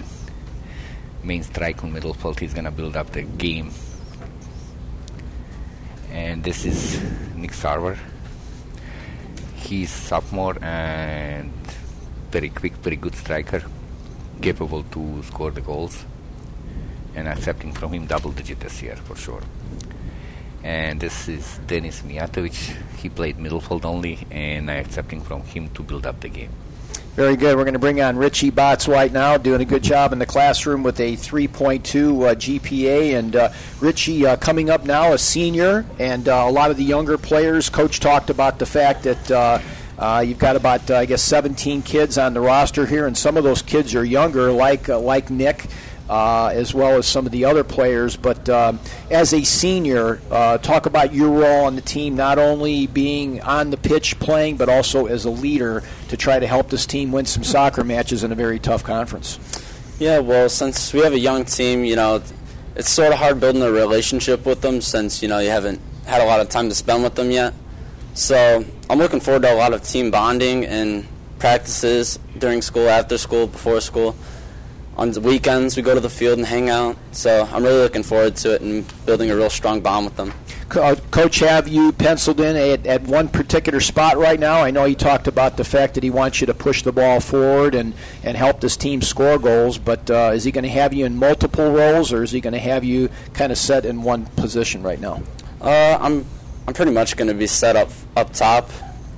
main strike on middle field. He's going to build up the game. And this is Nick Sarver. He's sophomore and very quick, very good striker, capable to score the goals. And accepting from him double digit this year for sure. And this is Denis Mijatovic. He played middle field only, and I'm accepting from him to build up the game. Very good. We're going to bring on Richie Batts right now, doing a good job in the classroom with a 3.2 GPA. And Richie, coming up now, a senior, and a lot of the younger players. Coach talked about the fact that you've got about, 17 kids on the roster here, and some of those kids are younger, like Nick. As well as some of the other players. But as a senior, talk about your role on the team, not only being on the pitch playing, but also as a leader to try to help this team win some soccer matches in a very tough conference. Yeah, well, since we have a young team, it's sort of hard building a relationship with them since, you haven't had a lot of time to spend with them yet. So I'm looking forward to a lot of team bonding and practices during school, after school, before school. On the weekends, we go to the field and hang out. So I'm really looking forward to it and building a real strong bond with them. Coach, have you penciled in at one particular spot right now? I know he talked about the fact that he wants you to push the ball forward and help this team score goals, but is he going to have you in multiple roles, or is he going to have you kind of set in one position right now? I'm pretty much going to be set up top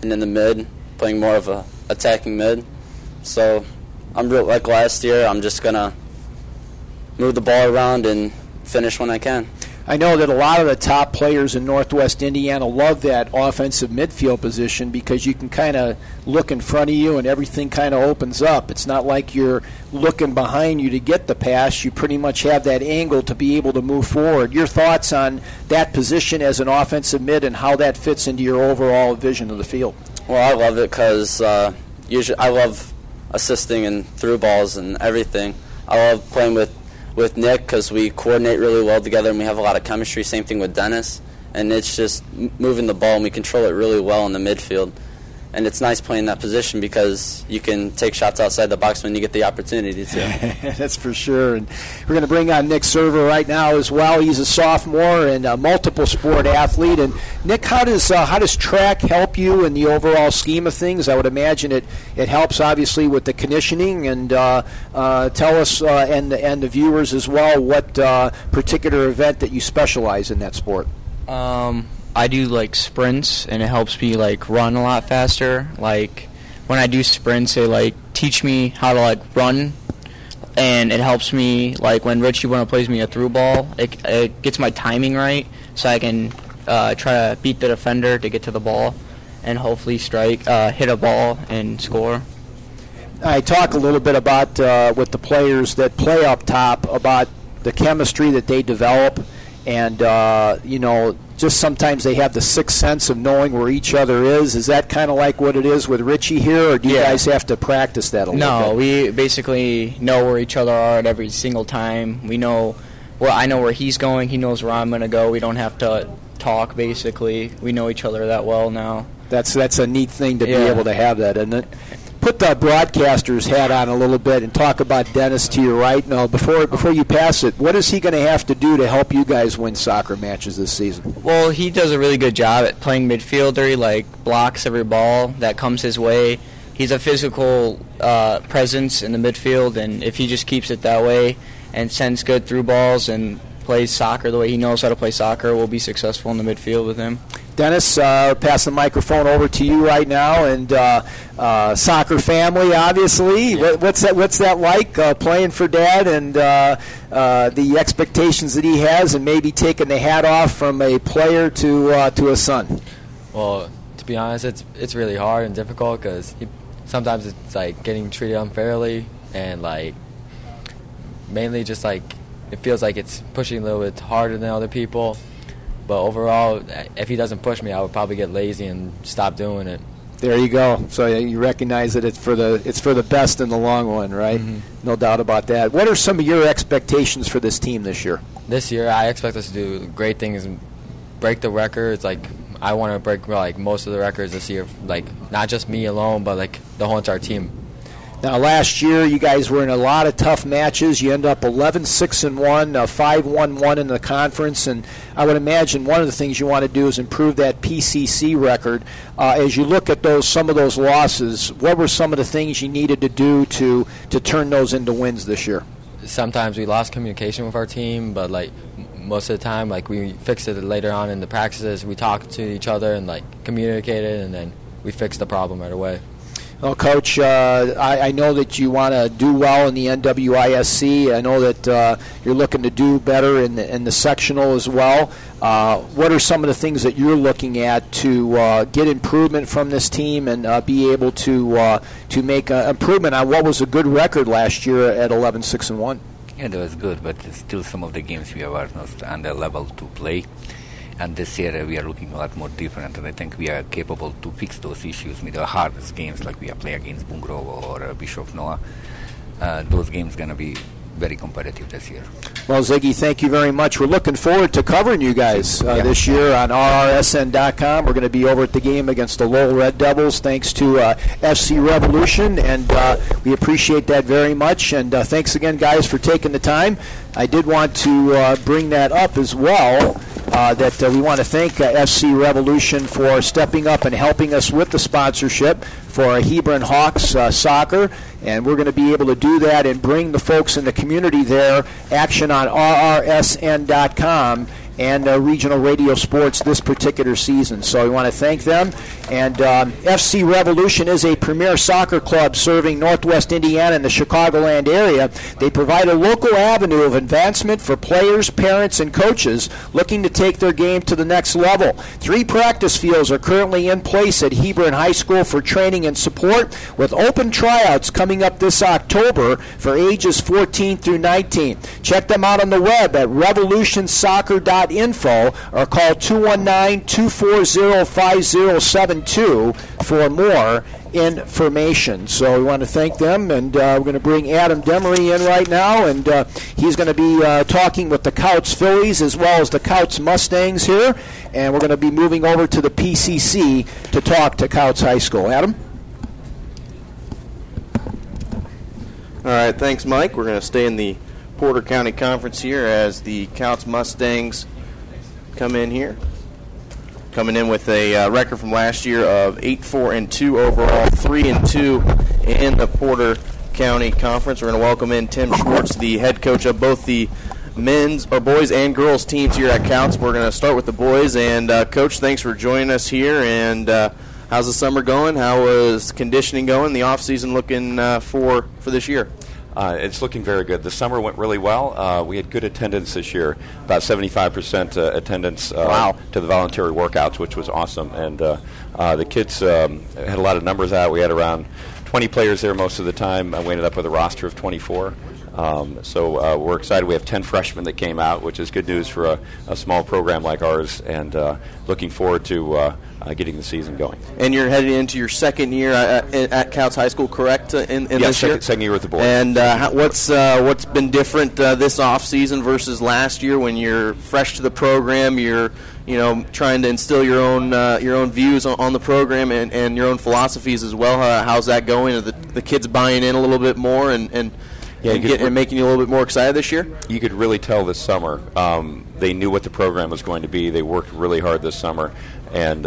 and in the mid, playing more of a attacking mid. So I'm real like last year. I'm just going to move the ball around and finish when I can. I know that a lot of the top players in Northwest Indiana love that offensive midfield position because you can kind of look in front of you and everything kind of opens up. It's not like you're looking behind you to get the pass. You pretty much have that angle to be able to move forward. Your thoughts on that position as an offensive mid and how that fits into your overall vision of the field? Well, I love it because usually I love assisting and through balls and everything. I love playing with Nick because we coordinate really well together and we have a lot of chemistry. Same thing with Dennis. And it's just moving the ball and we control it really well in the midfield. And it's nice playing that position because you can take shots outside the box when you get the opportunity to. That's for sure. And we're going to bring on Nick Server right now as well. He's a sophomore and a multiple sport athlete. And Nick, how does track help you in the overall scheme of things? I would imagine it helps obviously with the conditioning. And tell us and the viewers as well what particular event that you specialize in that sport. I do like sprints, and it helps me like run a lot faster. Like when I do sprints, they like teach me how to like run, and it helps me like when Richie plays me a through ball, it gets my timing right, so I can try to beat the defender to get to the ball, and hopefully strike, hit a ball and score. I talk a little bit about with the players that play up top about the chemistry that they develop, and just sometimes they have the sixth sense of knowing where each other is. Is that kind of like what it is with Richie here, or do you guys have to practice that a little bit? No, we basically know where each other are at every single time. We know I know where he's going. He knows where I'm going to go. We don't have to talk, basically. We know each other that well now. That's a neat thing to be able to have that, isn't it? Put the broadcaster's hat on a little bit and talk about Dennis to your right. Now, before you pass it, what is he going to have to do to help you guys win soccer matches this season? Well, he does a really good job at playing midfielder. He blocks every ball that comes his way. He's a physical presence in the midfield, and if he just keeps it that way and sends good through balls and plays soccer the way he knows how to play soccer, we'll be successful in the midfield with him. Dennis, pass the microphone over to you right now, and soccer family, obviously. Yeah. What's that like, playing for Dad, and the expectations that he has, and maybe taking the hat off from a player to a son? Well, to be honest, it's really hard and difficult because sometimes it's like getting treated unfairly, and like mainly just like it feels like it's pushing a little bit harder than other people. But overall, if he doesn't push me, I would probably get lazy and stop doing it. There you go. So you recognize that it's for the best in the long run, right? Mm-hmm. No doubt about that. What are some of your expectations for this team this year? This year, I expect us to do great things and break the records. Like, I want to break like most of the records this year. Like, not just me alone, but like the whole entire team. Now, last year, you guys were in a lot of tough matches. You ended up 11-6-1, 5-1-1 in the conference, and I would imagine one of the things you want to do is improve that PCC record. As you look at some of those losses, what were some of the things you needed to do to turn those into wins this year? Sometimes we lost communication with our team, but like most of the time, like we fixed it later on in the practices. We talked to each other and like communicated, and then we fixed the problem right away. Well, Coach, I know that you want to do well in the NWISC. I know that you're looking to do better in the sectional as well. What are some of the things that you're looking at to get improvement from this team and be able to make improvement on what was a good record last year at 11-6-1? Yeah, that was good, but still some of the games we are not on the level to play. And this year we are looking a lot more different, and I think we are capable to fix those issues with the hardest games, like we are playing against Bungrove or Bishop Noah. Those games going to be very competitive this year. Well, Ziggy, thank you very much. We're looking forward to covering you guys this year on RRSN.com. We're going to be over at the game against the Lowell Red Devils, thanks to FC Revolution, and we appreciate that very much. And thanks again, guys, for taking the time. I did want to bring that up as well, that we want to thank FC Revolution for stepping up and helping us with the sponsorship for Hebron Hawks soccer, and we're going to be able to do that and bring the folks in the community there action on RRSN.com and regional radio sports this particular season. So we want to thank them. And FC Revolution is a premier soccer club serving Northwest Indiana and the Chicagoland area. They provide a local avenue of advancement for players, parents, and coaches looking to take their game to the next level. 3 practice fields are currently in place at Hebron High School for training and support, with open tryouts coming up this October for ages 14 through 19. Check them out on the web at revolutionsoccer.info or call 219-240-5072 for more information. So we want to thank them, and we're going to bring Adam Demery in right now, and he's going to be talking with the Couts Phillies as well as the Couts Mustangs here, and we're going to be moving over to the PCC to talk to Couts High School. Adam? All right, thanks, Mike. We're going to stay in the Porter County Conference here as the Couts Mustangs come in here. Coming in with a record from last year of 8-4-2 overall, 3-2 in the Porter County Conference. We're going to welcome in Tim Schwartz, the head coach of both the boys and girls teams here at Couts. We're going to start with the boys. And Coach, thanks for joining us here. And how's the summer going? How was conditioning going? The off season looking for this year? It's looking very good. The summer went really well. We had good attendance this year, about 75% attendance to the voluntary workouts, which was awesome. And the kids had a lot of numbers out. We had around 20 players there most of the time. We ended up with a roster of 24. So we're excited. We have 10 freshmen that came out, which is good news for a small program like ours, and looking forward to getting the season going. And you're heading into your second year at Couts High School, correct? In this year? Second year with the boys. And what's been different this off season versus last year when you're fresh to the program? You're trying to instill your own views on the program and your own philosophies as well. How's that going? Are the kids buying in a little bit more and making you a little bit more excited this year? You could really tell this summer. They knew what the program was going to be. They worked really hard this summer, and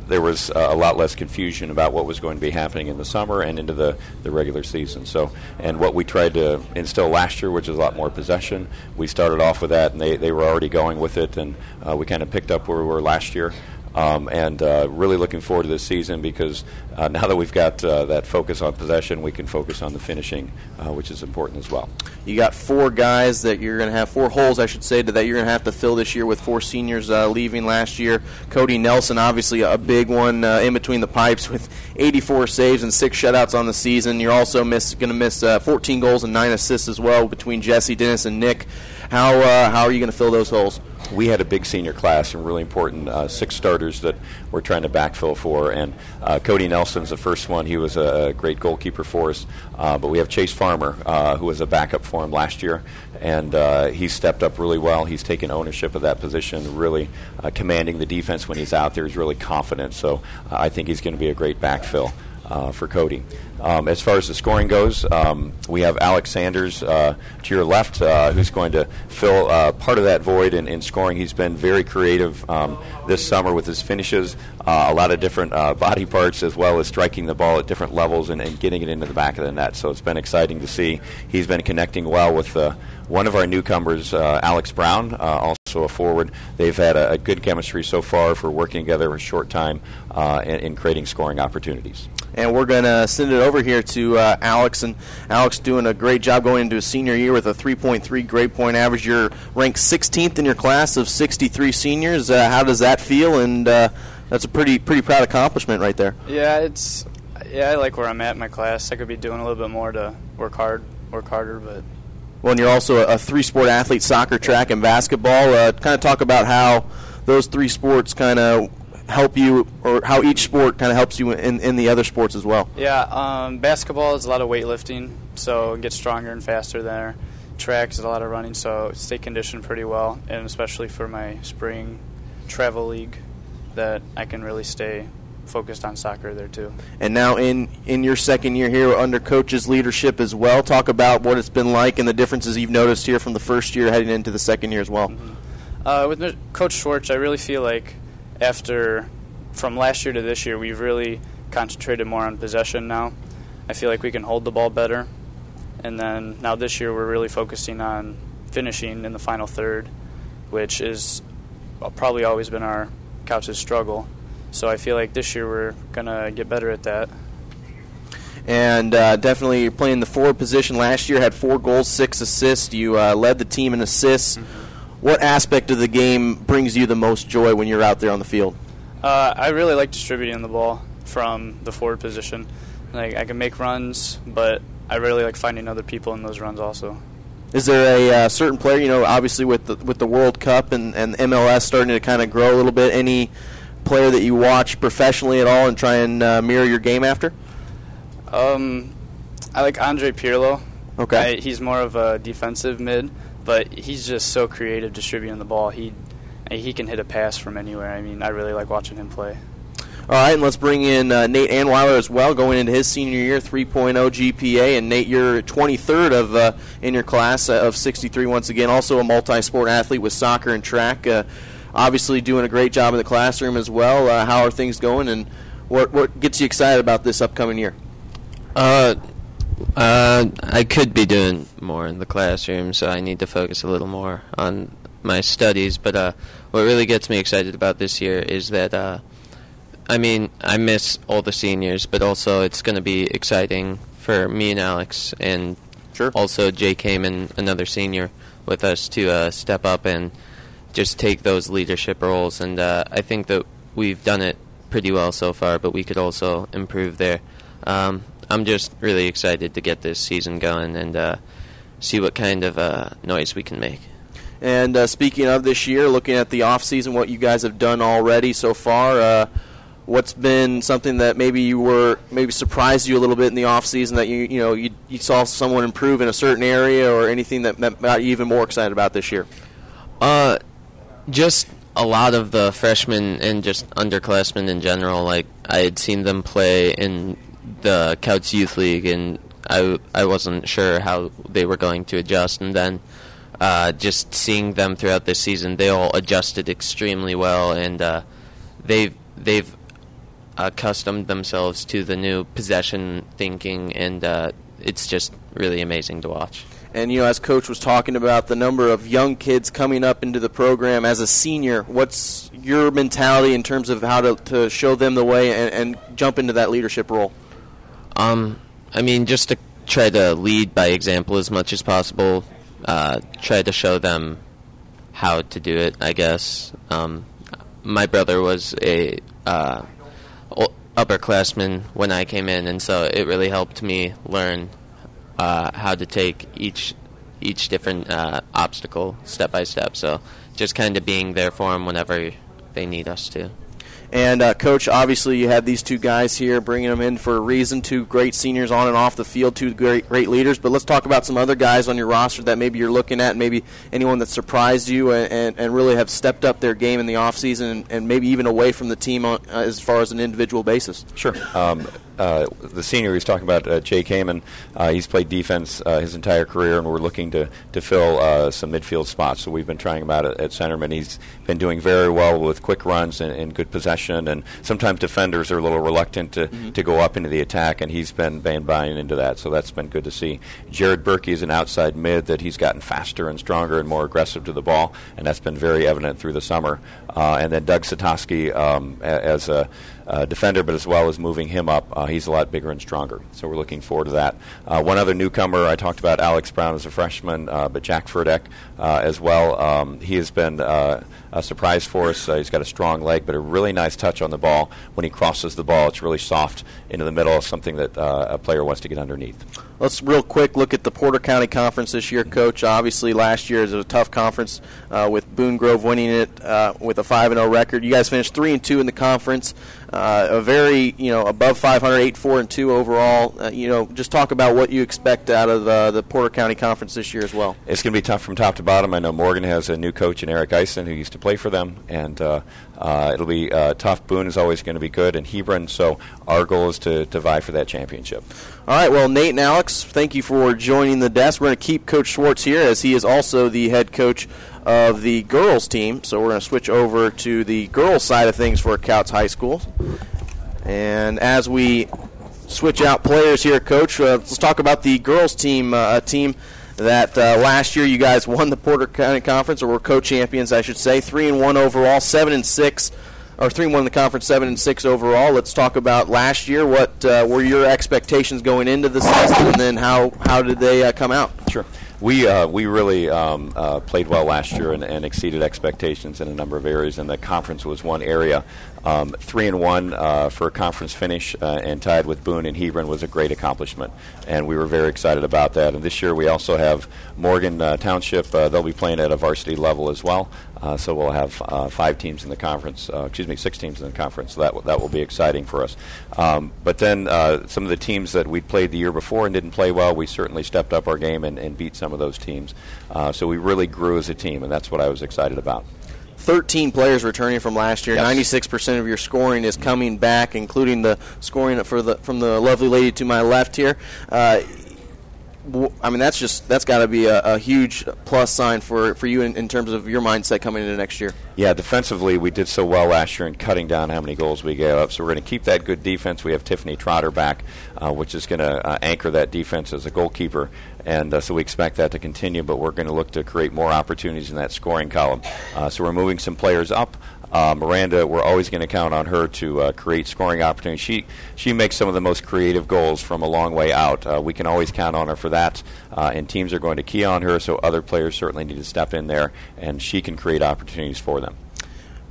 there was a lot less confusion about what was going to be happening in the summer and into the regular season. So, and what we tried to instill last year, which is a lot more possession, we started off with that, and they were already going with it, and we kind of picked up where we were last year. and really looking forward to this season because now that we've got that focus on possession, we can focus on the finishing, which is important as well. You got 4 guys that you're going to have, 4 holes, I should say, that you're going to have to fill this year with 4 seniors leaving last year. Cody Nelson, obviously a big one in between the pipes with 84 saves and 6 shutouts on the season. You're also going to miss 14 goals and 9 assists as well between Jesse, Dennis, and Nick. How are you going to fill those holes? We had a big senior class and really important 6 starters that we're trying to backfill for, and Cody Nelson's the first one. He was a great goalkeeper for us, but we have Chase Farmer, who was a backup for him last year, and he stepped up really well. He's taken ownership of that position, really commanding the defense when he's out there. He's really confident, so I think he's going to be a great backfill for Cody. As far as the scoring goes, we have Alex Sanders to your left, who's going to fill part of that void in scoring. He's been very creative this summer with his finishes, a lot of different body parts, as well as striking the ball at different levels and getting it into the back of the net. So it's been exciting to see. He's been connecting well with one of our newcomers, Alex Brown, also a forward. They've had a good chemistry so far for working together for a short time in creating scoring opportunities. And we're going to send it over here to Alex. And Alex doing a great job going into his senior year with a 3.3 grade point average. You're ranked 16th in your class of 63 seniors. How does that feel? And that's a pretty proud accomplishment right there. Yeah, I like where I'm at in my class. I could be doing a little bit more to work harder, but. Well, and you're also a 3-sport athlete, soccer, track, and basketball. Kind of talk about how those 3 sports kind of help you, or how each sport kind of helps you in the other sports as well. Yeah, basketball is a lot of weightlifting, so get stronger and faster there. Track is a lot of running, so stay conditioned pretty well, and especially for my spring travel league, that I can really stay focused on soccer there too. And now in your second year here under Coach's leadership as well, talk about what it's been like and the differences you've noticed here from the first year heading into the second year as well. Mm-hmm. With Coach Schwartz, I really feel like from last year to this year, we've really concentrated more on possession now. I feel like we can hold the ball better. And then now this year we're really focusing on finishing in the final third, which is probably always been our Couch's struggle. So I feel like this year we're going to get better at that. And definitely you're playing the forward position. Last year had 4 goals, 6 assists. You led the team in assists. Mm-hmm. What aspect of the game brings you the most joy when you're out there on the field? I really like distributing the ball from the forward position. Like, I can make runs, but I really like finding other people in those runs also. Is there a certain player, obviously with the World Cup and MLS starting to kind of grow a little bit, any player that you watch professionally at all and try and mirror your game after? I like Andre Pirlo. Okay. He's more of a defensive mid, but he's just so creative distributing the ball. He can hit a pass from anywhere. I mean, I really like watching him play. All right, and let's bring in Nate Anweiler as well, going into his senior year, 3.0 GPA. And Nate, you're 23rd in your class of 63 once again, also a multi-sport athlete with soccer and track. Obviously doing a great job in the classroom as well. How are things going, and what gets you excited about this upcoming year? I could be doing more in the classroom, so I need to focus a little more on my studies. But what really gets me excited about this year is that, I miss all the seniors, but also it's going to be exciting for me and Alex, and also Jay Kamen, another senior, with us to step up and just take those leadership roles. And I think that we've done it pretty well so far, but we could also improve there. I'm just really excited to get this season going and see what kind of noise we can make. And speaking of this year, looking at the off season, what you guys have done already so far, what's been something that maybe surprised you a little bit in the off season that you saw someone improve in a certain area, or anything that got you even more excited about this year? Just a lot of the freshmen and just underclassmen in general. Like, I had seen them play in the Couch Youth League, and I wasn't sure how they were going to adjust. And then just seeing them throughout this season, they all adjusted extremely well, and they've accustomed themselves to the new possession thinking, and it's just really amazing to watch. And, as Coach was talking about the number of young kids coming up into the program as a senior, what's your mentality in terms of how to show them the way and jump into that leadership role? I mean, just to try to lead by example as much as possible. Try to show them how to do it, I guess. My brother was a upperclassman when I came in, and so it really helped me learn how to take each different obstacle step by step. So just kind of being there for them whenever they need us to. And, Coach, obviously you had these two guys here, bringing them in for a reason, two great seniors on and off the field, two great leaders. But let's talk about some other guys on your roster that maybe you're looking at, maybe anyone that surprised you and really have stepped up their game in the offseason and maybe even away from the team as far as an individual basis. Sure. The senior he's talking about, Jake Heyman, he's played defense his entire career, and we're looking to fill some midfield spots. So we've been trying him out at centerman. He's been doing very well with quick runs and good possession, and sometimes defenders are a little reluctant to go up into the attack, and he's been buying into that. So that's been good to see. Jared Berkey is an outside mid that he's gotten faster and stronger and more aggressive to the ball, and that's been very evident through the summer. And then Doug Satoski as a defender, but as well as moving him up, he's a lot bigger and stronger. So we're looking forward to that. One other newcomer, I talked about Alex Brown as a freshman, but Jack Furdeck as well. He has been a surprise for us. He's got a strong leg, but a really nice touch on the ball. When he crosses the ball, it's really soft into the middle, something that a player wants to get underneath. Let's real quick look at the Porter County Conference this year, Coach. Obviously, last year was a tough conference with Boone Grove winning it with a 5-0 record. You guys finished 3-2 in the conference. A very, above 500, 8-4-2 overall. Just talk about what you expect out of the Porter County Conference this year as well. It's going to be tough from top to bottom. I know Morgan has a new coach in Eric Eisen who used to play for them, and it'll be tough. Boone is always going to be good, and Hebron. So our goal is to vie for that championship. All right, well, Nate and Alex, thank you for joining the desk. We're going to keep Coach Schwartz here as he is also the head coach of the girls team. So we're going to switch over to the girls side of things for Couts High School. And as we switch out players here, Coach, let's talk about the girls team, a team that last year you guys won the Porter County Conference, or were co-champions, I should say, 3-1 overall, 7-6. Or 3-1 in the conference, 7-6 overall. Let's talk about last year. What were your expectations going into the season, and then how did they come out? Sure. We really played well last year and exceeded expectations in a number of areas, and the conference was one area. 3-1 for a conference finish and tied with Boone and Hebron was a great accomplishment, and we were very excited about that. And this year we also have Morgan Township. They'll be playing at a varsity level as well. So we'll have 5 teams in the conference, 6 teams in the conference. So that will be exciting for us. But then some of the teams that we played the year before and didn't play well, we certainly stepped up our game and beat some of those teams. So we really grew as a team, and that's what I was excited about. 13 players returning from last year. Yes. 96% of your scoring is coming back, including the scoring from the lovely lady to my left here. I mean, that's got to be a huge plus sign for you in terms of your mindset coming into next year. Yeah, defensively we did so well last year in cutting down how many goals we gave up. So we're going to keep that good defense. We have Tiffany Trotter back, which is going to anchor that defense as a goalkeeper. And so we expect that to continue, but we're going to look to create more opportunities in that scoring column. So we're moving some players up. Miranda, we're always going to count on her to create scoring opportunities. She makes some of the most creative goals from a long way out. We can always count on her for that, and teams are going to key on her, so other players certainly need to step in there, and she can create opportunities for them.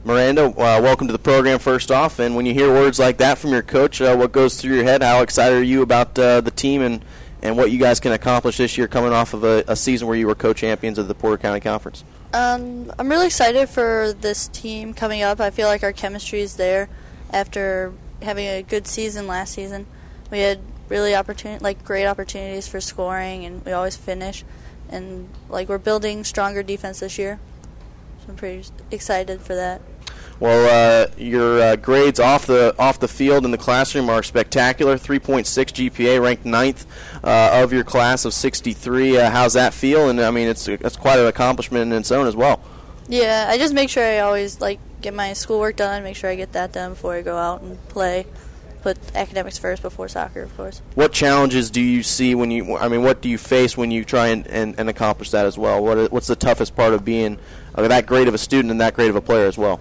Miranda, welcome to the program first off, and when you hear words like that from your coach, what goes through your head? How excited are you about the team and what you guys can accomplish this year coming off of a season where you were co-champions of the Porter County Conference? I'm really excited for this team coming up. I feel like our chemistry is there after having a good season last season. We had really great opportunities for scoring, and we always finish. And we're building stronger defense this year. So I'm pretty excited for that. Well, your grades off the field in the classroom are spectacular. 3.6 GPA, ranked 9th of your class of 63. How's that feel? And I mean, it's quite an accomplishment in its own as well. Yeah, I just make sure I always get my schoolwork done. Make sure I get that done before I go out and play. Put academics first before soccer, of course. What challenges do you see what do you face when you try and accomplish that as well? What's the toughest part of being that great of a student and that great of a player as well?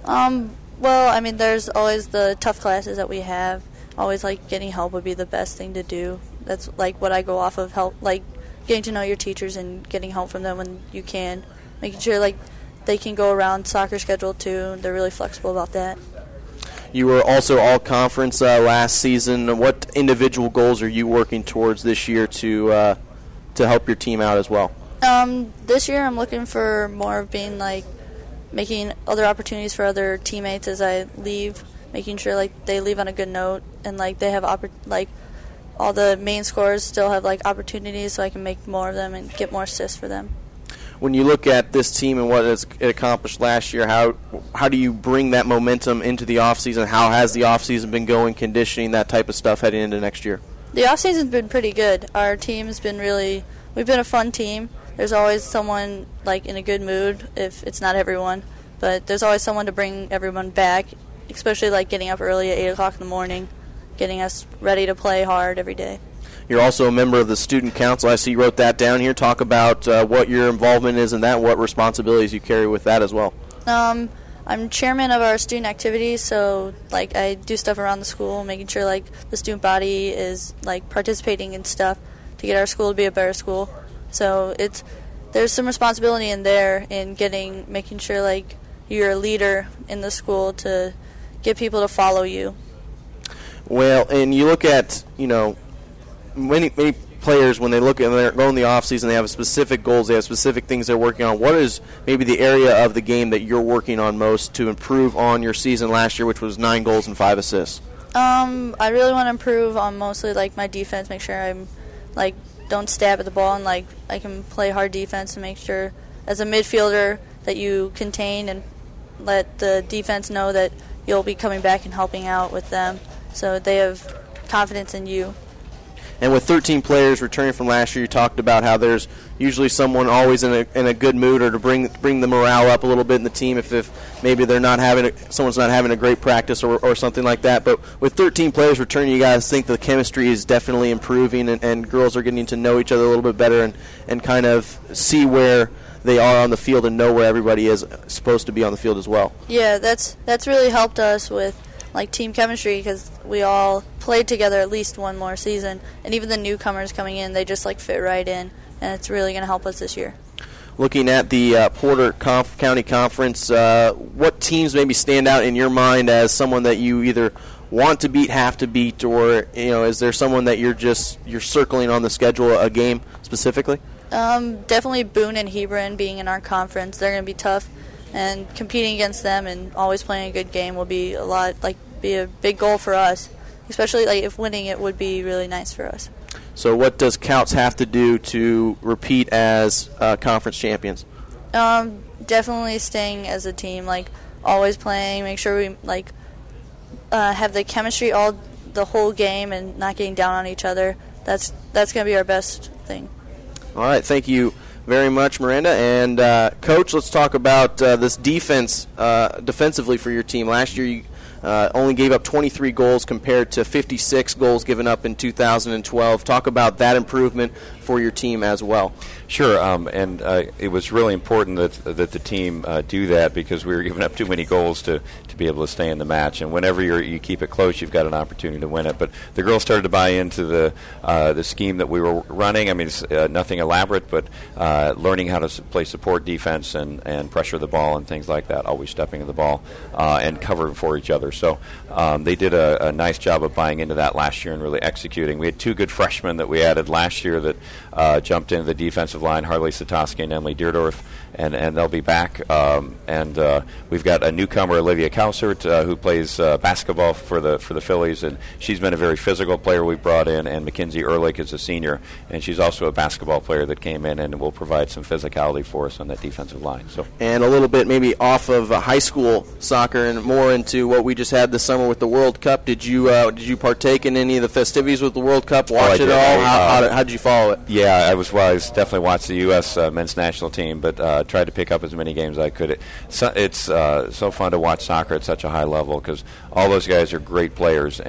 Well, I mean, there's always the tough classes that we have. Always, like, getting help would be the best thing to do. That's, like, what I go off of, help, like, getting to know your teachers and getting help from them when you can. Making sure, like, they can go around soccer schedule, too. They're really flexible about that. You were also all-conference last season. What individual goals are you working towards this year to help your team out as well? This year I'm looking for more of being, like, making other opportunities for other teammates as I leave, making sure, like, they leave on a good note and, like, they have, all the main scorers still have, like, opportunities so I can make more of them and get more assists for them. When you look at this team and what it accomplished last year, how do you bring that momentum into the offseason? How has the offseason been going, conditioning, that type of stuff heading into next year? The offseason's been pretty good. Our team's been we've been a fun team. There's always someone, like, in a good mood, if it's not everyone. But there's always someone to bring everyone back, especially, like, getting up early at 8 o'clock in the morning, getting us ready to play hard every day. You're also a member of the student council. I see you wrote that down here. Talk about what your involvement is in that, what responsibilities you carry with that as well. I'm chairman of our student activities, so, like, I do stuff around the school, making sure, like, the student body is, like, participating in stuff to get our school to be a better school. So there's some responsibility in there in making sure, like, you're a leader in the school to get people to follow you. Well, and you look at, many players, when they look and they're going in the offseason, they have specific goals, they have specific things they're working on. What is maybe the area of the game that you're working on most to improve on your season last year, which was 9 goals and 5 assists? I really want to improve on mostly, like, my defense, make sure I'm, like, don't stab at the ball and, like, I can play hard defense and make sure as a midfielder that you contain and let the defense know that you'll be coming back and helping out with them so they have confidence in you. And with 13 players returning from last year, you talked about how there's usually someone always in a good mood or to bring the morale up a little bit in the team if maybe they're not someone's not having a great practice or something like that. But with 13 players returning, you guys think the chemistry is definitely improving and girls are getting to know each other a little bit better and kind of see where they are on the field and know where everybody is supposed to be on the field as well. Yeah, that's really helped us with, like, team chemistry because we all played together at least one more season, and even the newcomers coming in, they just, like, fit right in, and it's really going to help us this year. Looking at the Porter County Conference, what teams maybe stand out in your mind as someone that you either want to beat, have to beat, or is there someone that you're circling on the schedule, a game specifically? Definitely Boone and Hebron being in our conference. They're going to be tough, and competing against them and always playing a good game will be be a big goal for us. Especially, like, if winning it would be really nice for us. So what does Couts have to do to repeat as conference champions? Definitely staying as a team, like, always playing, make sure we, like, have the chemistry the whole game and not getting down on each other. That's going to be our best thing. All right, thank you very much, Miranda. And, Coach, let's talk about this defensively for your team. Last year you only gave up 23 goals compared to 56 goals given up in 2012. Talk about that improvement for your team as well. Sure, and it was really important that the team do that because we were giving up too many goals to be able to stay in the match. And whenever you keep it close, you've got an opportunity to win it. But the girls started to buy into the scheme that we were running. I mean, it's nothing elaborate, but learning how to play support defense and pressure the ball and things like that, always stepping in the ball and covering for each other. So they did a nice job of buying into that last year and really executing. We had 2 good freshmen that we added last year that jumped into the defensive line, Harley Satoski and Emily Deerdorf, and they'll be back. And we've got a newcomer, Olivia Kausert, who plays basketball for the Phillies, and she's been a very physical player we brought in, and Mackenzie Ehrlich is a senior, and she's also a basketball player that came in and will provide some physicality for us on that defensive line. So, and a little bit maybe off of high school soccer and more into what we just had this summer with the World Cup. Did you partake in any of the festivities with the World Cup? Watch it all? How did you follow it? Yeah, I definitely watched the U.S. men's national team, but tried to pick up as many games as I could. It's so fun to watch soccer at such a high level because all those guys are great players,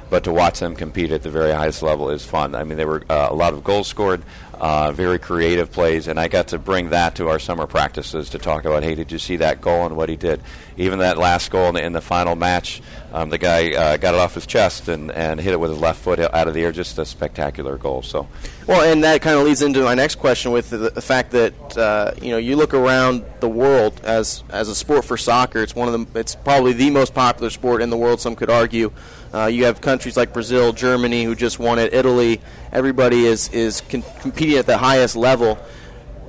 but to watch them compete at the very highest level is fun. I mean, there were a lot of goals scored, very creative plays, and I got to bring that to our summer practices to talk about, hey, did you see that goal and what he did? Even that last goal in the final match, the guy got it off his chest and hit it with his left foot out of the air. Just a spectacular goal. So, well, and that kind of leads into my next question with the fact that you look around the world as a sport for soccer. It's probably the most popular sport in the world. Some could argue. You have countries like Brazil, Germany, who just won it. Italy. Everybody is competing at the highest level.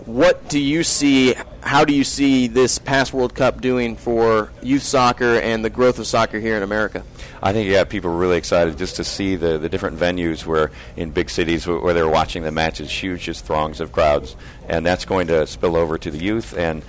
What do you see? How do you see this past World Cup doing for youth soccer and the growth of soccer here in America? I think people are really excited just to see the different venues where in big cities where they're watching the matches, huge just throngs of crowds, and that's going to spill over to the youth, and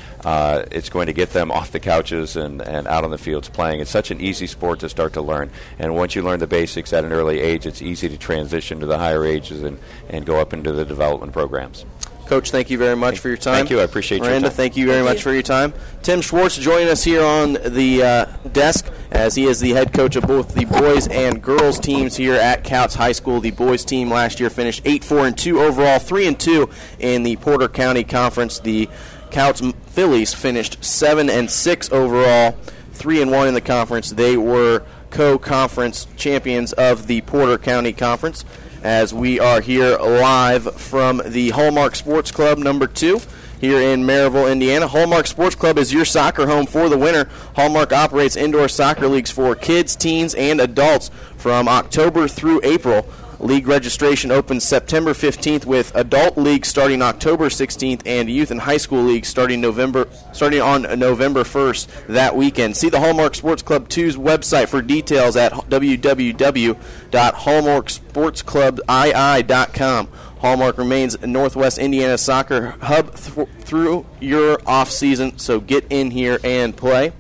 it's going to get them off the couches and out on the fields playing. It's such an easy sport to start to learn, and once you learn the basics at an early age, it's easy to transition to the higher ages and go up into the development programs. Coach, thank you very much for your time. Thank you. I appreciate your time. Miranda, thank you very much for your time. Tim Schwartz joining us here on the desk as he is the head coach of both the boys and girls teams here at Couts High School. The boys team last year finished 8-4-2 overall, 3-2 in the Porter County Conference. The Couts Phillies finished 7-6 overall, 3-1 in the conference. They were co-conference champions of the Porter County Conference. As we are here live from the Hallmark Sports Club number 2 here in Maryville, Indiana. Hallmark Sports Club is your soccer home for the winter. Hallmark operates indoor soccer leagues for kids, teens, and adults from October through April. League registration opens September 15th with adult leagues starting October 16th and youth and high school leagues starting on November 1st that weekend. See the Hallmark Sports Club 2's website for details at www.hallmarksportsclubii.com. Hallmark remains Northwest Indiana soccer hub through your off season, so get in here and play.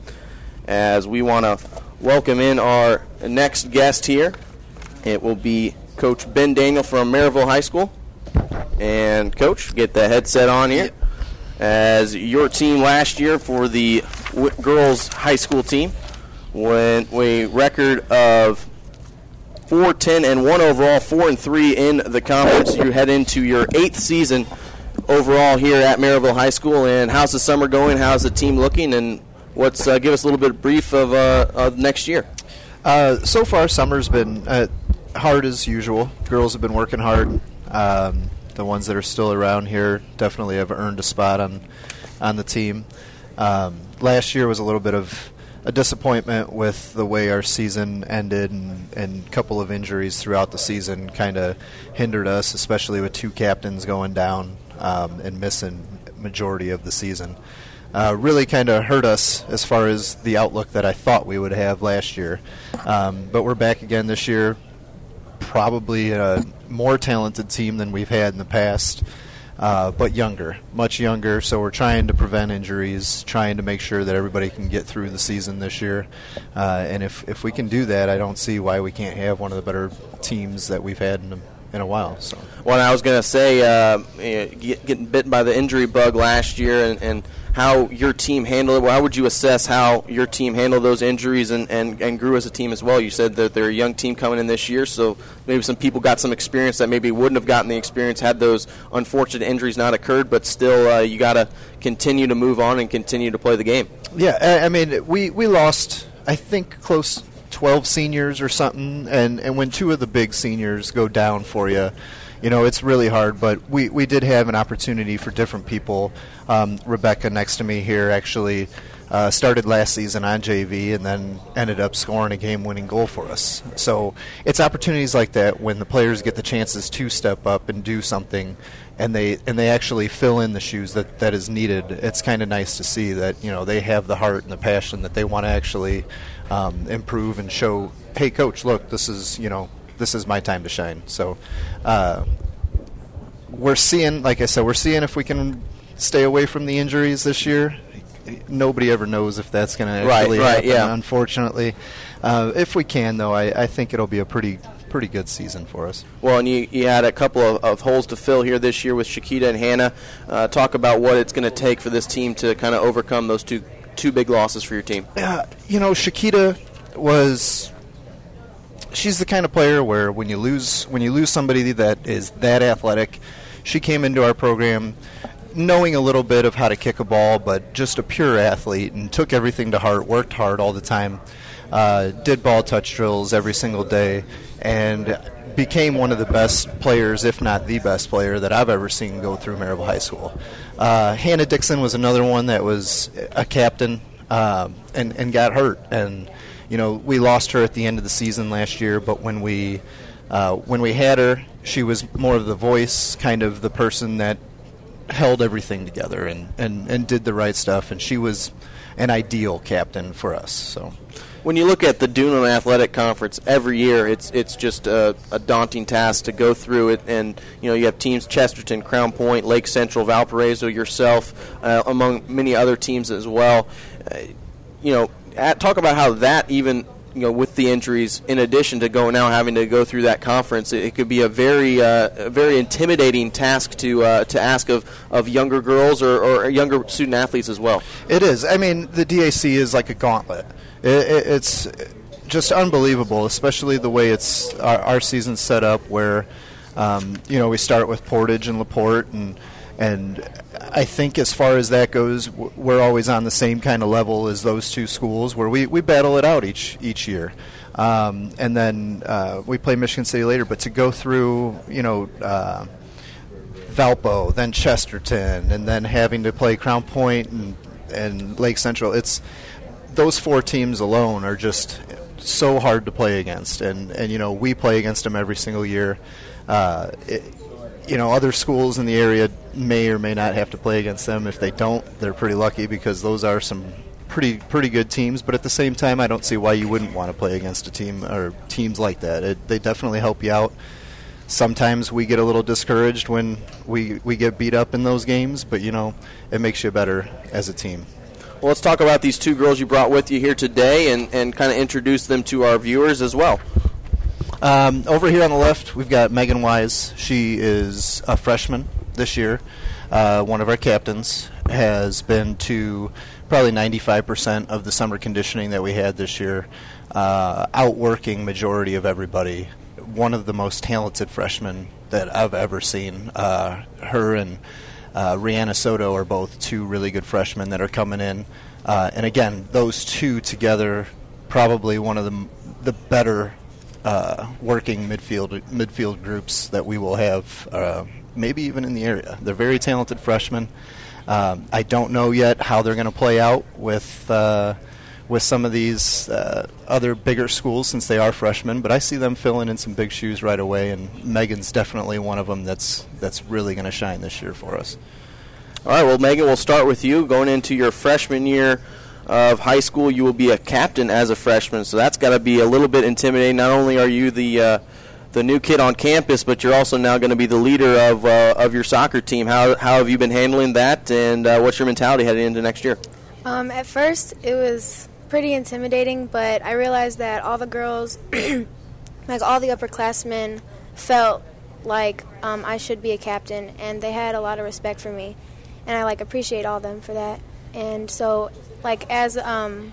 As we want to welcome in our next guest here, it will be Coach Ben Daniel from Maryville High School. And, Coach, get the headset on here. As your team last year for the girls' high school team went a record of 4-10-1 overall, 4-3 in the conference. You head into your 8th season overall here at Maryville High School. And how's the summer going? How's the team looking? And give us a little bit of brief of next year. So far, summer's been hard as usual. Girls have been working hard. The ones that are still around here definitely have earned a spot on the team. Last year was a little bit of a disappointment with the way our season ended, and a couple of injuries throughout the season kind of hindered us, especially with 2 captains going down and missing majority of the season. Really kind of hurt us as far as the outlook that I thought we would have last year. But we're back again this year. Probably a more talented team than we've had in the past, but younger, much younger. So we're trying to prevent injuries, trying to make sure that everybody can get through the season this year. And if we can do that, I don't see why we can't have one of the better teams that we've had in a while. So. Well, I was going to say, getting bitten by the injury bug last year and how your team handled it. Well, how would you assess how your team handled those injuries and grew as a team as well? You said that they're a young team coming in this year, so maybe some people got some experience that maybe wouldn't have gotten the experience had those unfortunate injuries not occurred, but still you got to continue to move on and continue to play the game. Yeah, I mean, we lost, I think, close 12 seniors or something, and when 2 of the big seniors go down for you, it's really hard, but we did have an opportunity for different people. Rebecca next to me here actually started last season on JV and then ended up scoring a game-winning goal for us. So it's opportunities like that when the players get the chances to step up and do something, and they actually fill in the shoes that is needed. It's kind of nice to see that they have the heart and the passion that they want to actually improve and show, hey, coach, look, this is my time to shine. So we're seeing, like I said, if we can stay away from the injuries this year. Nobody ever knows if that's going to actually happen, unfortunately. If we can, though, I think it'll be a pretty good season for us. Well, and you had a couple of holes to fill here this year with Shakita and Hannah. Talk about what it's going to take for this team to kind of overcome those two big losses for your team. Shakita she's the kind of player where when you lose somebody that is that athletic, she came into our program knowing a little bit of how to kick a ball, but just a pure athlete and took everything to heart, worked hard all the time, did ball touch drills every single day, and became one of the best players, if not the best player, that I've ever seen go through Maryville High School. Hannah Dixon was another one that was a captain and got hurt. And, we lost her at the end of the season last year, but when we had her, she was more of the voice, kind of the person that held everything together and did the right stuff, and she was an ideal captain for us. So, when you look at the Dunham Athletic Conference every year, it's just a daunting task to go through it, and you have teams Chesterton, Crown Point, Lake Central, Valparaiso, yourself, among many other teams as well. Talk about how that even with the injuries, in addition to having to go through that conference, it could be a very intimidating task to ask of younger girls or younger student athletes as well. It is. I mean, the DAC is like a gauntlet. It's just unbelievable, especially the way our season's set up, where we start with Portage and LaPorte, and I think as far as that goes, we're always on the same kind of level as those two schools, where we battle it out each year. And then we play Michigan City later. But to go through, Valpo, then Chesterton, and then having to play Crown Point and Lake Central, those four teams alone are just so hard to play against. And we play against them every single year. Other schools in the area may or may not have to play against them. If they don't, they're pretty lucky, because those are some pretty good teams. But at the same time, I don't see why you wouldn't want to play against a team or teams like that. They definitely help you out. Sometimes we get a little discouraged when we get beat up in those games, but it makes you better as a team. Well, let's talk about these two girls you brought with you here today and kind of introduce them to our viewers as well. Over here on the left, we've got Megan Wise. She is a freshman this year. One of our captains, has been to probably 95% of the summer conditioning that we had this year, outworking majority of everybody. One of the most talented freshmen that I've ever seen. Her and Rihanna Soto are both two really good freshmen that are coming in. And again, those two together, probably one of the better working midfield groups that we will have, maybe even in the area. They're very talented freshmen. I don't know yet how they're going to play out with some of these other bigger schools, since they are freshmen, but I see them filling in some big shoes right away, and Megan's definitely one of them that's really going to shine this year for us. All right, well, Megan, we'll start with you. Going into your freshman year of high school, you will be a captain as a freshman, so that's got to be a little bit intimidating. Not only are you the new kid on campus, but you're also now going to be the leader of your soccer team. How have you been handling that, and what's your mentality heading into next year? At first, it was pretty intimidating, but I realized that all the girls, like all the upperclassmen, felt like I should be a captain, and they had a lot of respect for me, and I appreciate all of them for that. And so, as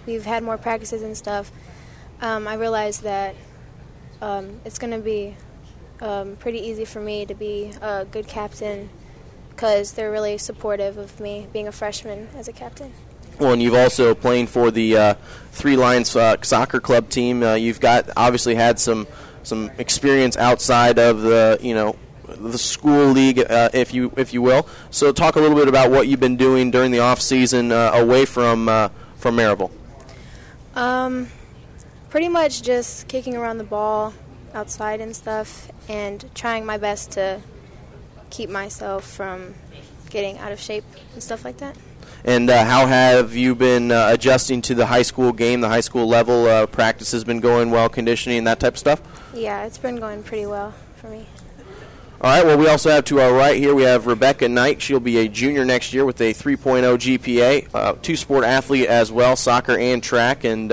we've had more practices and stuff, I realized that it's going to be pretty easy for me to be a good captain, because they're really supportive of me being a freshman as a captain. Well, and you've also playing for the Three Lions soccer club team. You've obviously had some experience outside of the school league, if you will. So talk a little bit about what you've been doing during the off season away from Maryville. Pretty much just kicking around the ball outside and stuff, and trying my best to keep myself from getting out of shape and stuff like that. And how have you been adjusting to the high school game, the high school level? Practice has been going well, conditioning, that type of stuff? Yeah, it's been going pretty well for me. All right, well, we also have to our right here, we have Rebecca Knight. She'll be a junior next year with a 3.0 GPA, two-sport athlete as well, soccer and track. And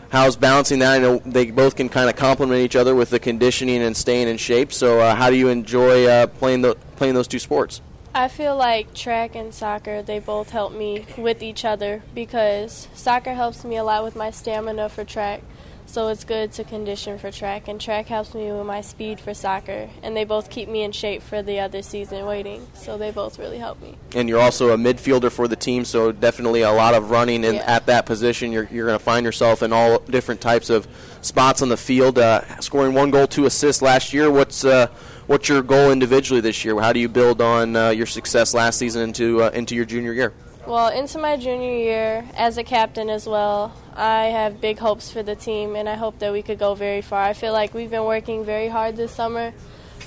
how's balancing that? I know they both can kind of complement each other with the conditioning and staying in shape. So how do you enjoy playing those two sports? I feel like track and soccer, they both help me with each other, because soccer helps me a lot with my stamina for track, so it's good to condition for track, and track helps me with my speed for soccer, and they both keep me in shape for the other season waiting, so they both really help me. And you're also a midfielder for the team, so definitely a lot of running at that position. You're going to find yourself in all different types of spots on the field. Scoring 1 goal, 2 assists last year. What's your goal individually this year? How do you build on your success last season into your junior year? Well, into my junior year, as a captain as well, I have big hopes for the team, and I hope that we could go very far. I feel like we've been working very hard this summer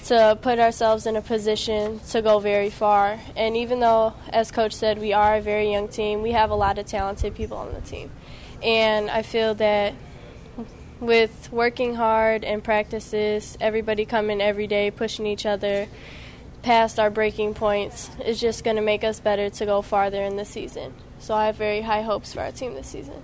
to put ourselves in a position to go very far. And even though, as Coach said, we are a very young team, we have a lot of talented people on the team. And I feel that with working hard and practices, everybody coming every day, pushing each other past our breaking points, is just going to make us better to go farther in the season. So I have very high hopes for our team this season.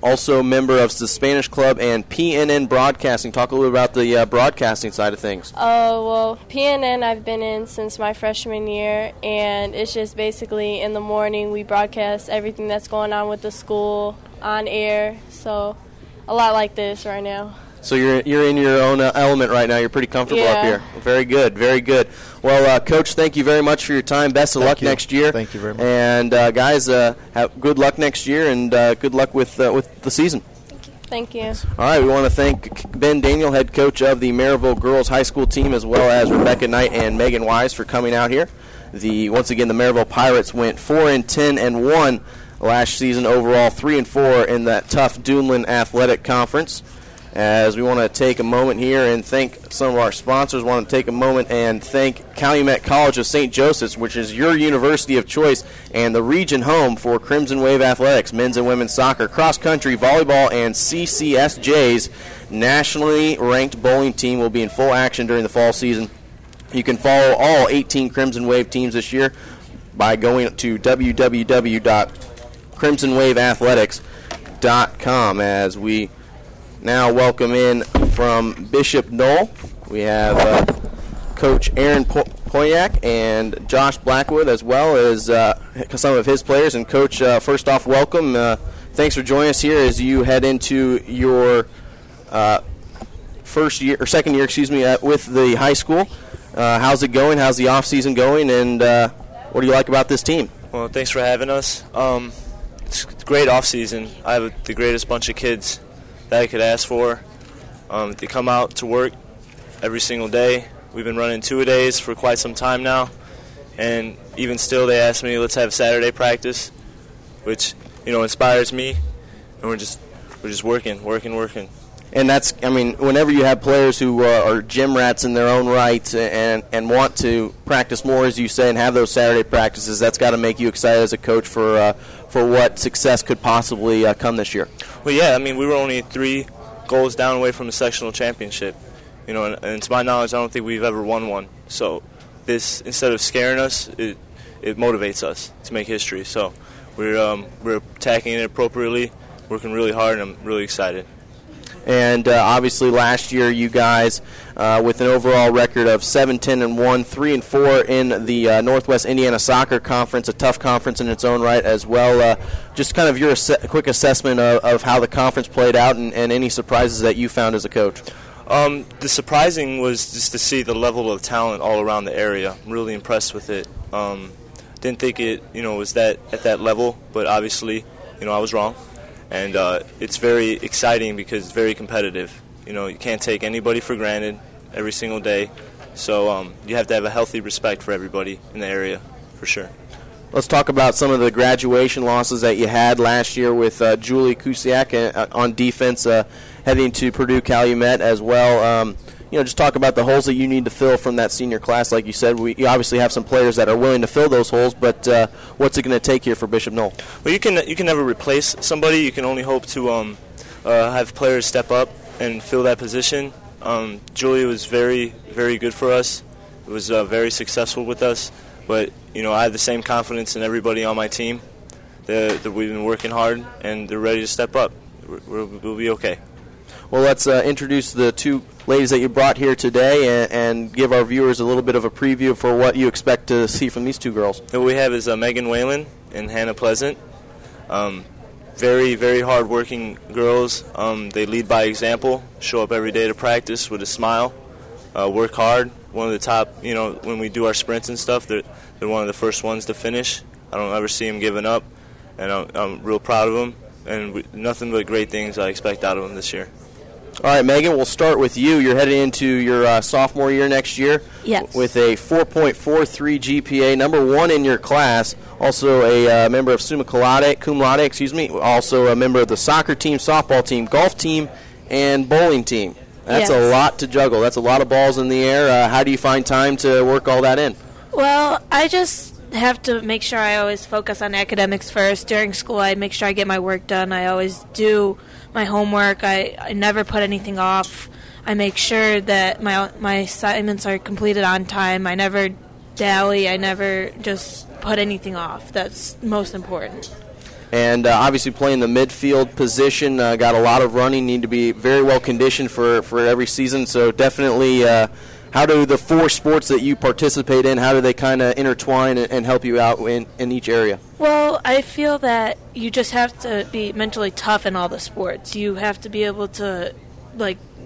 Also member of the Spanish Club and PNN Broadcasting. Talk a little about the broadcasting side of things. Well, PNN I've been in since my freshman year, and it's just basically in the morning we broadcast everything that's going on with the school on air, so a lot like this right now. So you're in your own element right now. You're pretty comfortable up here. Very good, very good. Well, Coach, thank you very much for your time. Best of luck next year. Thank you very much. And guys, have good luck next year, and good luck with the season. Thank you. All right, we want to thank Ben Daniel, head coach of the Maryville girls high school team, as well as Rebecca Knight and Megan Wise for coming out here. Once again, the Maryville Pirates went 4-10-1 last season overall, 3-4 in that tough Duneland Athletic Conference. As we want to take a moment here and thank some of our sponsors, want to take a moment and thank Calumet College of St. Joseph's, which is your university of choice and the region home for Crimson Wave Athletics, men's and women's soccer, cross country, volleyball, and CCSJ's nationally ranked bowling team will be in full action during the fall season. You can follow all 18 Crimson Wave teams this year by going to www.crimsonwaveathletics.com. As we now welcome in from Bishop Knoll, we have Coach Aaron Poyak and Josh Blackwood, as well as some of his players. And Coach, first off, welcome. Thanks for joining us here as you head into your second year, with the high school. How's it going? How's the off season going? And what do you like about this team? Well, thanks for having us. It's a great off season. I have the greatest bunch of kids that I could ask for. They come out to work every single day. We've been running 2-a-days for quite some time now, and even still they ask me, let's have Saturday practice, which inspires me, and we're just working. And that's, whenever you have players who are gym rats in their own right and want to practice more, as you say, and have those Saturday practices, that's got to make you excited as a coach for what success could possibly come this year. Well, yeah, we were only 3 goals down away from the sectional championship, and to my knowledge, I don't think we've ever won one. So this, instead of scaring us, it motivates us to make history. So we're attacking it appropriately, working really hard, and I'm really excited. And obviously last year you guys, with an overall record of 7-10-1, 3-4 in the Northwest Indiana Soccer Conference, a tough conference in its own right as well. Just kind of your quick assessment of how the conference played out and any surprises that you found as a coach. The surprising was just to see the level of talent all around the area. I'm really impressed with it. Didn't think it was at that level, but obviously I was wrong. And it's very exciting because it's very competitive. You can't take anybody for granted every single day. So you have to have a healthy respect for everybody in the area, for sure. Let's talk about some of the graduation losses that you had last year with Julie Kusiak on defense, heading to Purdue Calumet as well. Just talk about the holes that you need to fill from that senior class. Like you said, you obviously have some players that are willing to fill those holes, but what's it going to take here for Bishop Knoll? Well, you can never replace somebody. You can only hope to have players step up and fill that position. Julia was very, very good for us. It was very successful with us. But, I have the same confidence in everybody on my team that we've been working hard, and they're ready to step up. We'll be okay. Well, let's introduce the 2 ladies that you brought here today and give our viewers a little bit of a preview for what you expect to see from these 2 girls. What we have is Megan Whalen and Hannah Pleasant. very, very hard-working girls. They lead by example, show up every day to practice with a smile, work hard. One of the top, when we do our sprints and stuff, they're one of the first ones to finish. I don't ever see them giving up, and I'm real proud of them. And nothing but great things I expect out of them this year. All right, Megan, we'll start with you. You're heading into your sophomore year next year. Yes. With a 4.43 GPA, number 1 in your class. Also a member of cum laude, also a member of the soccer team, softball team, golf team, and bowling team. That's a lot to juggle. That's a lot of balls in the air. How do you find time to work all that in? Well, I just have to make sure I always focus on academics first. During school, I make sure I get my work done. I always do my homework. I never put anything off. I make sure that my assignments are completed on time. I never dally. I never just put anything off. That's most important. And obviously playing the midfield position, got a lot of running, need to be very well conditioned for every season. So definitely, how do the 4 sports that you participate in, how do they kind of intertwine and help you out in each area? Well, I feel that you just have to be mentally tough in all the sports. You have to be able to,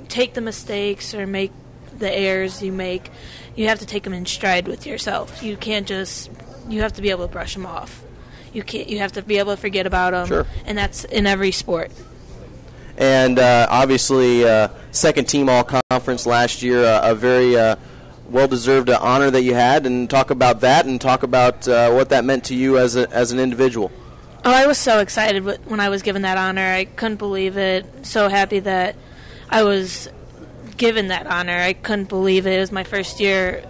take the mistakes or make the errors you make. You have to take them in stride with yourself. You can't just, you have to be able to brush them off. You have to be able to forget about them. Sure. And that's in every sport. And obviously, second team all-conference last year, a very well-deserved honor that you had. And talk about that and talk about what that meant to you as an individual. Oh, I was so excited when I was given that honor. I couldn't believe it. So happy that I was given that honor. I couldn't believe it. It was my first year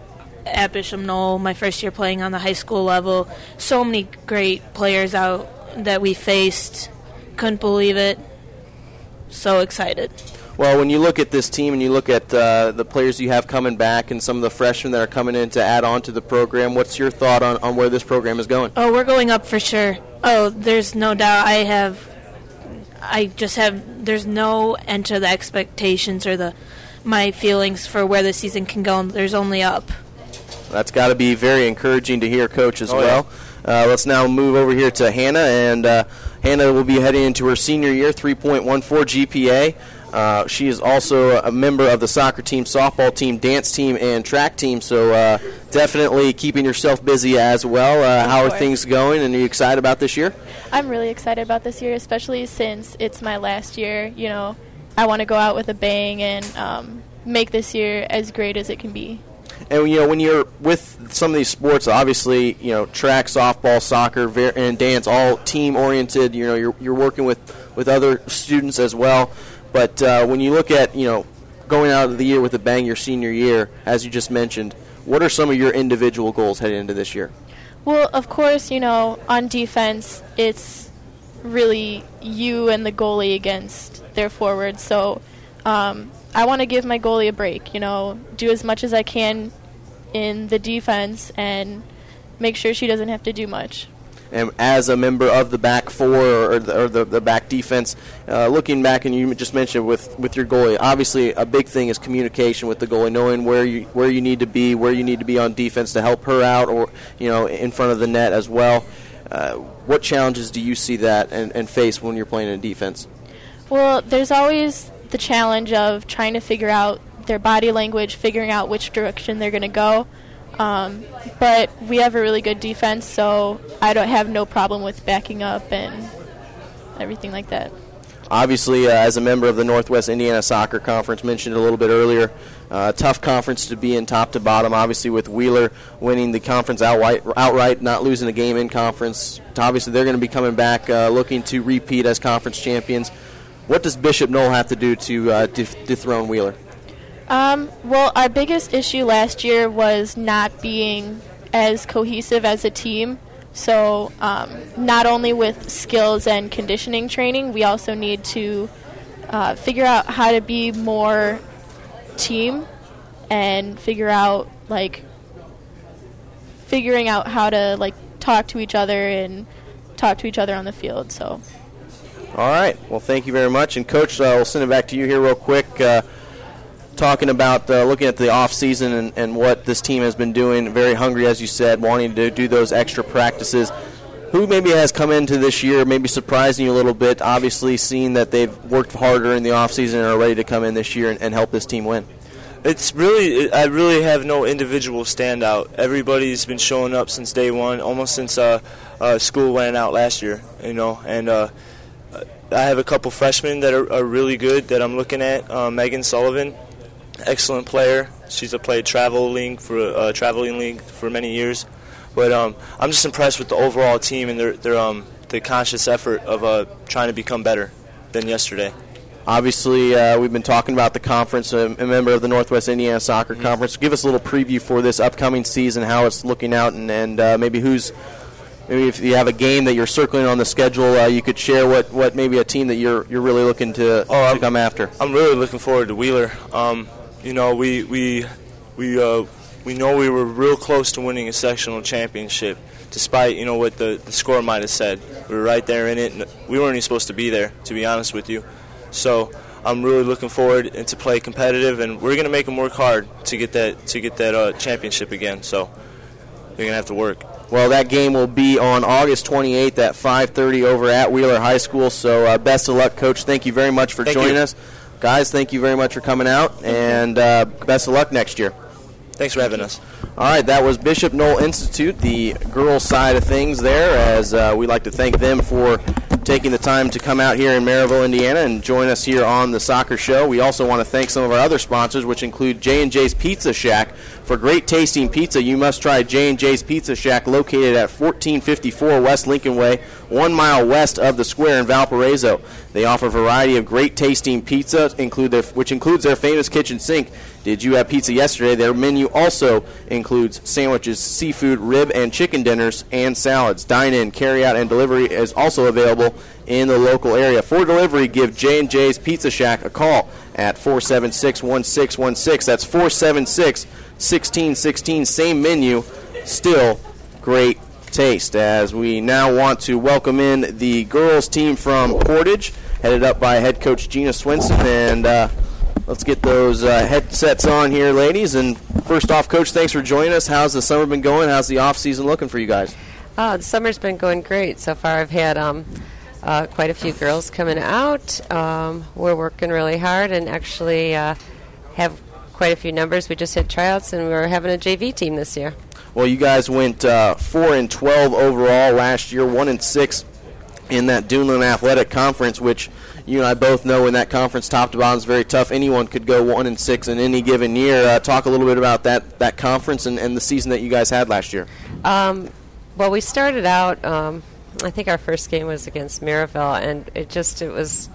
at Bishop Knoll, my first year playing on the high school level. So many great players out that we faced. Couldn't believe it. So excited. Well, when you look at this team and you look at the players you have coming back and some of the freshmen that are coming in to add on to the program, what's your thought on where this program is going? Oh, we're going up for sure. Oh, there's no doubt. There's no end to the expectations or my feelings for where the season can go, and there's only up. That's got to be very encouraging to hear, Coach, as well. Yeah. Let's now move over here to Hannah, and Hannah will be heading into her senior year, 3.14 GPA. She is also a member of the soccer team, softball team, dance team, and track team, so definitely keeping yourself busy as well. How are things going, and are you excited about this year? I'm really excited about this year, especially since it's my last year. I want to go out with a bang and make this year as great as it can be. And when you're with some of these sports, obviously, track, softball, soccer, and dance, all team-oriented. You're working with other students as well. But when you look at going out of the year with a bang, your senior year, as you just mentioned, what are some of your individual goals heading into this year? Well, of course, on defense, it's really you and the goalie against their forwards. So I want to give my goalie a break, do as much as I can in the defense and make sure she doesn't have to do much. And as a member of the back four or the back defense, looking back, and you just mentioned with your goalie, obviously a big thing is communication with the goalie, knowing where you need to be on defense to help her out, or in front of the net as well. What challenges do you see that and face when you're playing in defense? Well, there's always the challenge of trying to figure out their body language, figuring out which direction they're going to go. But we have a really good defense, so I don't have no problem with backing up and everything like that. Obviously, as a member of the Northwest Indiana Soccer Conference, mentioned a little bit earlier, tough conference to be in top to bottom. Obviously, with Wheeler winning the conference outright, not losing a game in conference. Obviously, they're going to be coming back looking to repeat as conference champions. What does Bishop Knoll have to do to dethrone Wheeler? Well, our biggest issue last year was not being as cohesive as a team. So not only with skills and conditioning training, we also need to figure out how to be more team and figuring out how to talk to each other and talk to each other on the field. So. All right. Well, thank you very much. And, Coach, we'll send it back to you here real quick. Talking about looking at the off season and what this team has been doing, very hungry, as you said, wanting to do those extra practices. who maybe has come into this year, maybe surprising you a little bit, obviously seeing that they've worked harder in the offseason and are ready to come in this year and help this team win? I really have no individual standout. Everybody's been showing up since day one, almost since school went out last year, and I have a couple freshmen that are really good that I'm looking at. Megan Sullivan, excellent player. She's played traveling league for many years. But I'm just impressed with the overall team and their conscious effort of trying to become better than yesterday. Obviously, we've been talking about the conference, a member of the Northwest Indiana Soccer Conference. Give us a little preview for this upcoming season, how it's looking out, and maybe if you have a game that you're circling on the schedule, you could share what maybe a team that you're really looking to come after. I'm really looking forward to Wheeler. We know we were real close to winning a sectional championship, despite what the score might have said. We were right there in it, and we weren't even supposed to be there, to be honest with you. So I'm really looking forward and to play competitive, and we're going to make them work hard to get that championship again. So they're going to have to work. Well, that game will be on August 28th at 5:30 over at Wheeler High School. So best of luck, Coach. Thank you very much for joining us. Guys, thank you very much for coming out, and best of luck next year. Thanks for having us. All right, that was Bishop Knoll Institute, the girls' side of things there, as we'd like to thank them for taking the time to come out here in Maryville, Indiana, and join us here on the Soccer Show. We also want to thank some of our other sponsors, which include J&J's Pizza Shack. For great tasting pizza, you must try J&J's Pizza Shack, located at 1454 West Lincoln Way, 1 mile west of the square in Valparaiso. They offer a variety of great tasting pizza, which includes their famous kitchen sink. Did you have pizza yesterday? Their menu also includes sandwiches, seafood, rib, and chicken dinners, and salads. Dine-in, carry-out, and delivery is also available in the local area. For delivery, give J&J's Pizza Shack a call at 476-1616. That's 476-1616. Same menu, still great taste. As we now want to welcome in the girls team from Portage, headed up by head coach Gina Swinson, and let's get those headsets on here, ladies. And first off, Coach, thanks for joining us. How's the summer been going? How's the off-season looking for you guys? Oh, the summer's been going great. So far I've had quite a few girls coming out. We're working really hard and actually have quite a few numbers. We just had tryouts, and we're having a JV team this year. Well, you guys went 4-12 overall last year, 1-6 in that Duneland Athletic Conference, which you and I both know in that conference, top to bottom, is very tough. Anyone could go 1-6 in any given year. Talk a little bit about that conference and the season that you guys had last year. Well, we started out, I think our first game was against Maryville, and it was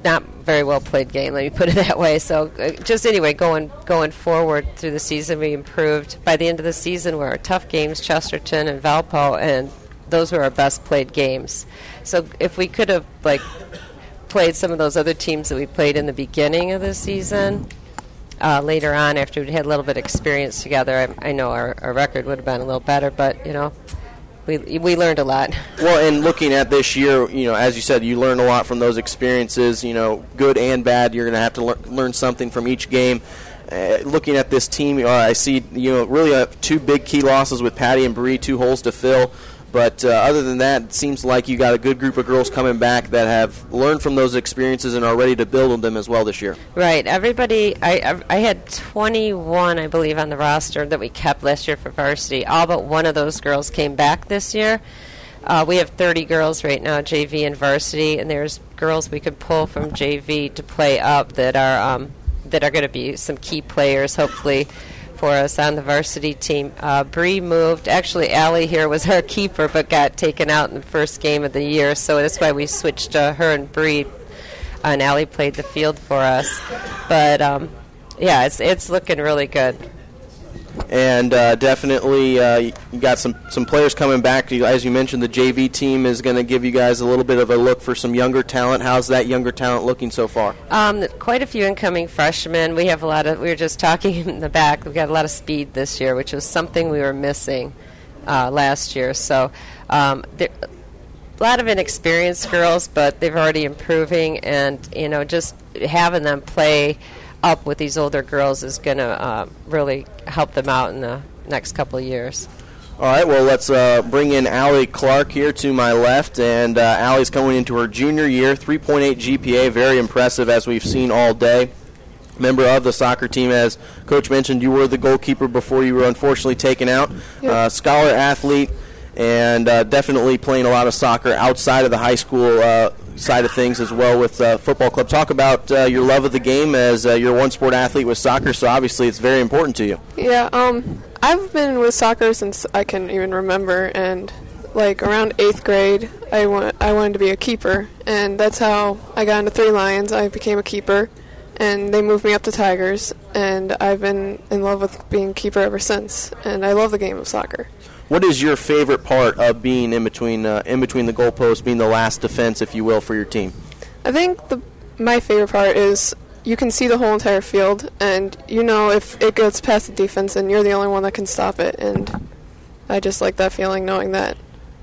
not very well played game, let me put it that way. So just anyway, going forward through the season, we improved. By the end of the season were our tough games, Chesterton and Valpo, and those were our best played games. So if we could have played some of those other teams that we played in the beginning of the season, later on after we had a little bit of experience together, I know our record would have been a little better, but we learned a lot. Well, and looking at this year, as you said, you learned a lot from those experiences, good and bad. You're going to have to learn something from each game. Looking at this team, I see really two big key losses with Patty and Bree, 2 holes to fill. But other than that, it seems like you got a good group of girls coming back that have learned from those experiences and are ready to build on them as well this year. Right. Everybody, I had 21, I believe, on the roster that we kept last year for varsity. All but one of those girls came back this year. We have 30 girls right now, JV and varsity, and there's girls we could pull from JV to play up that are going to be some key players, hopefully, for us on the varsity team. Bree moved. Actually, Allie here was our keeper, but got taken out in the first game of the year, so that's why we switched her and Bree, and Allie played the field for us. But, yeah, it's looking really good. And definitely you got some players coming back. As you mentioned, the JV team is going to give you guys a little bit of a look for some younger talent. How's that younger talent looking so far? Quite a few incoming freshmen. We have we were just talking in the back, we've got a lot of speed this year, which was something we were missing last year. So a lot of inexperienced girls, but they're already improving, and just having them play up with these older girls is going to really help them out in the next couple of years. All right, well, let's bring in Allie Clark here to my left. And Allie's coming into her junior year, 3.8 GPA, very impressive as we've seen all day. Member of the soccer team, as Coach mentioned, you were the goalkeeper before you were unfortunately taken out. Yep. Scholar athlete, and definitely playing a lot of soccer outside of the high school side of things as well with football club. Talk about your love of the game, as you're a one-sport athlete with soccer, so obviously it's very important to you. Yeah, I've been with soccer since I can even remember, and like around 8th grade, I wanted to be a keeper, and that's how I got into Three Lions. I became a keeper, and they moved me up to Tigers, and I've been in love with being a keeper ever since, and I love the game of soccer. What is your favorite part of being in between the goalposts, being the last defense, if you will, for your team? I think my favorite part is you can see the whole entire field, and you know if it goes past the defense, and you're the only one that can stop it, and I just like that feeling, knowing that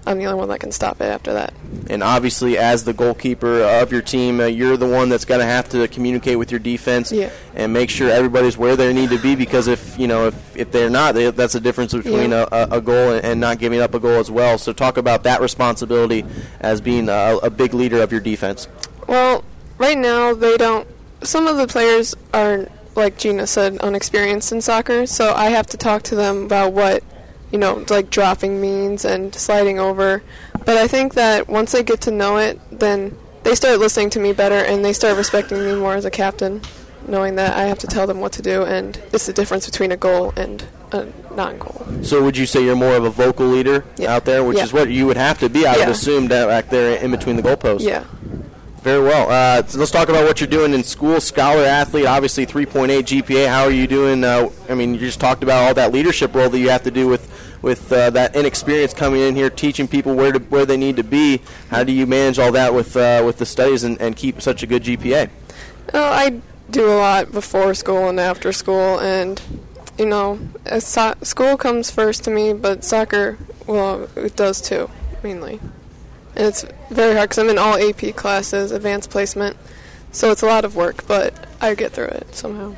I'm the only one that can stop it after that. And obviously, as the goalkeeper of your team, you're the one that's going to have to communicate with your defense and make sure everybody's where they need to be. Because if they're not, that's the difference between a goal and not giving up a goal as well. So talk about that responsibility as being a big leader of your defense. Well, right now they don't. Some of the players are, like Gina said, unexperienced in soccer. So I have to talk to them about what like dropping means and sliding over. But I think that once they get to know it, then they start listening to me better and they start respecting me more as a captain, knowing that I have to tell them what to do, and it's the difference between a goal and a non-goal. So would you say you're more of a vocal leader out there, which is what you would have to be, I would assume, back there in between the goalposts? Yeah. Very well. So let's talk about what you're doing in school. Scholar athlete, obviously 3.8 GPA. How are you doing? You just talked about all that leadership role that you have to do with that inexperience coming in here, teaching people where they need to be. How do you manage all that with the studies and keep such a good GPA? I do a lot before school and after school, and school comes first to me, but soccer, well, it does too, mainly. And it's very hard because I'm in all AP classes, advanced placement, so it's a lot of work, but I get through it somehow.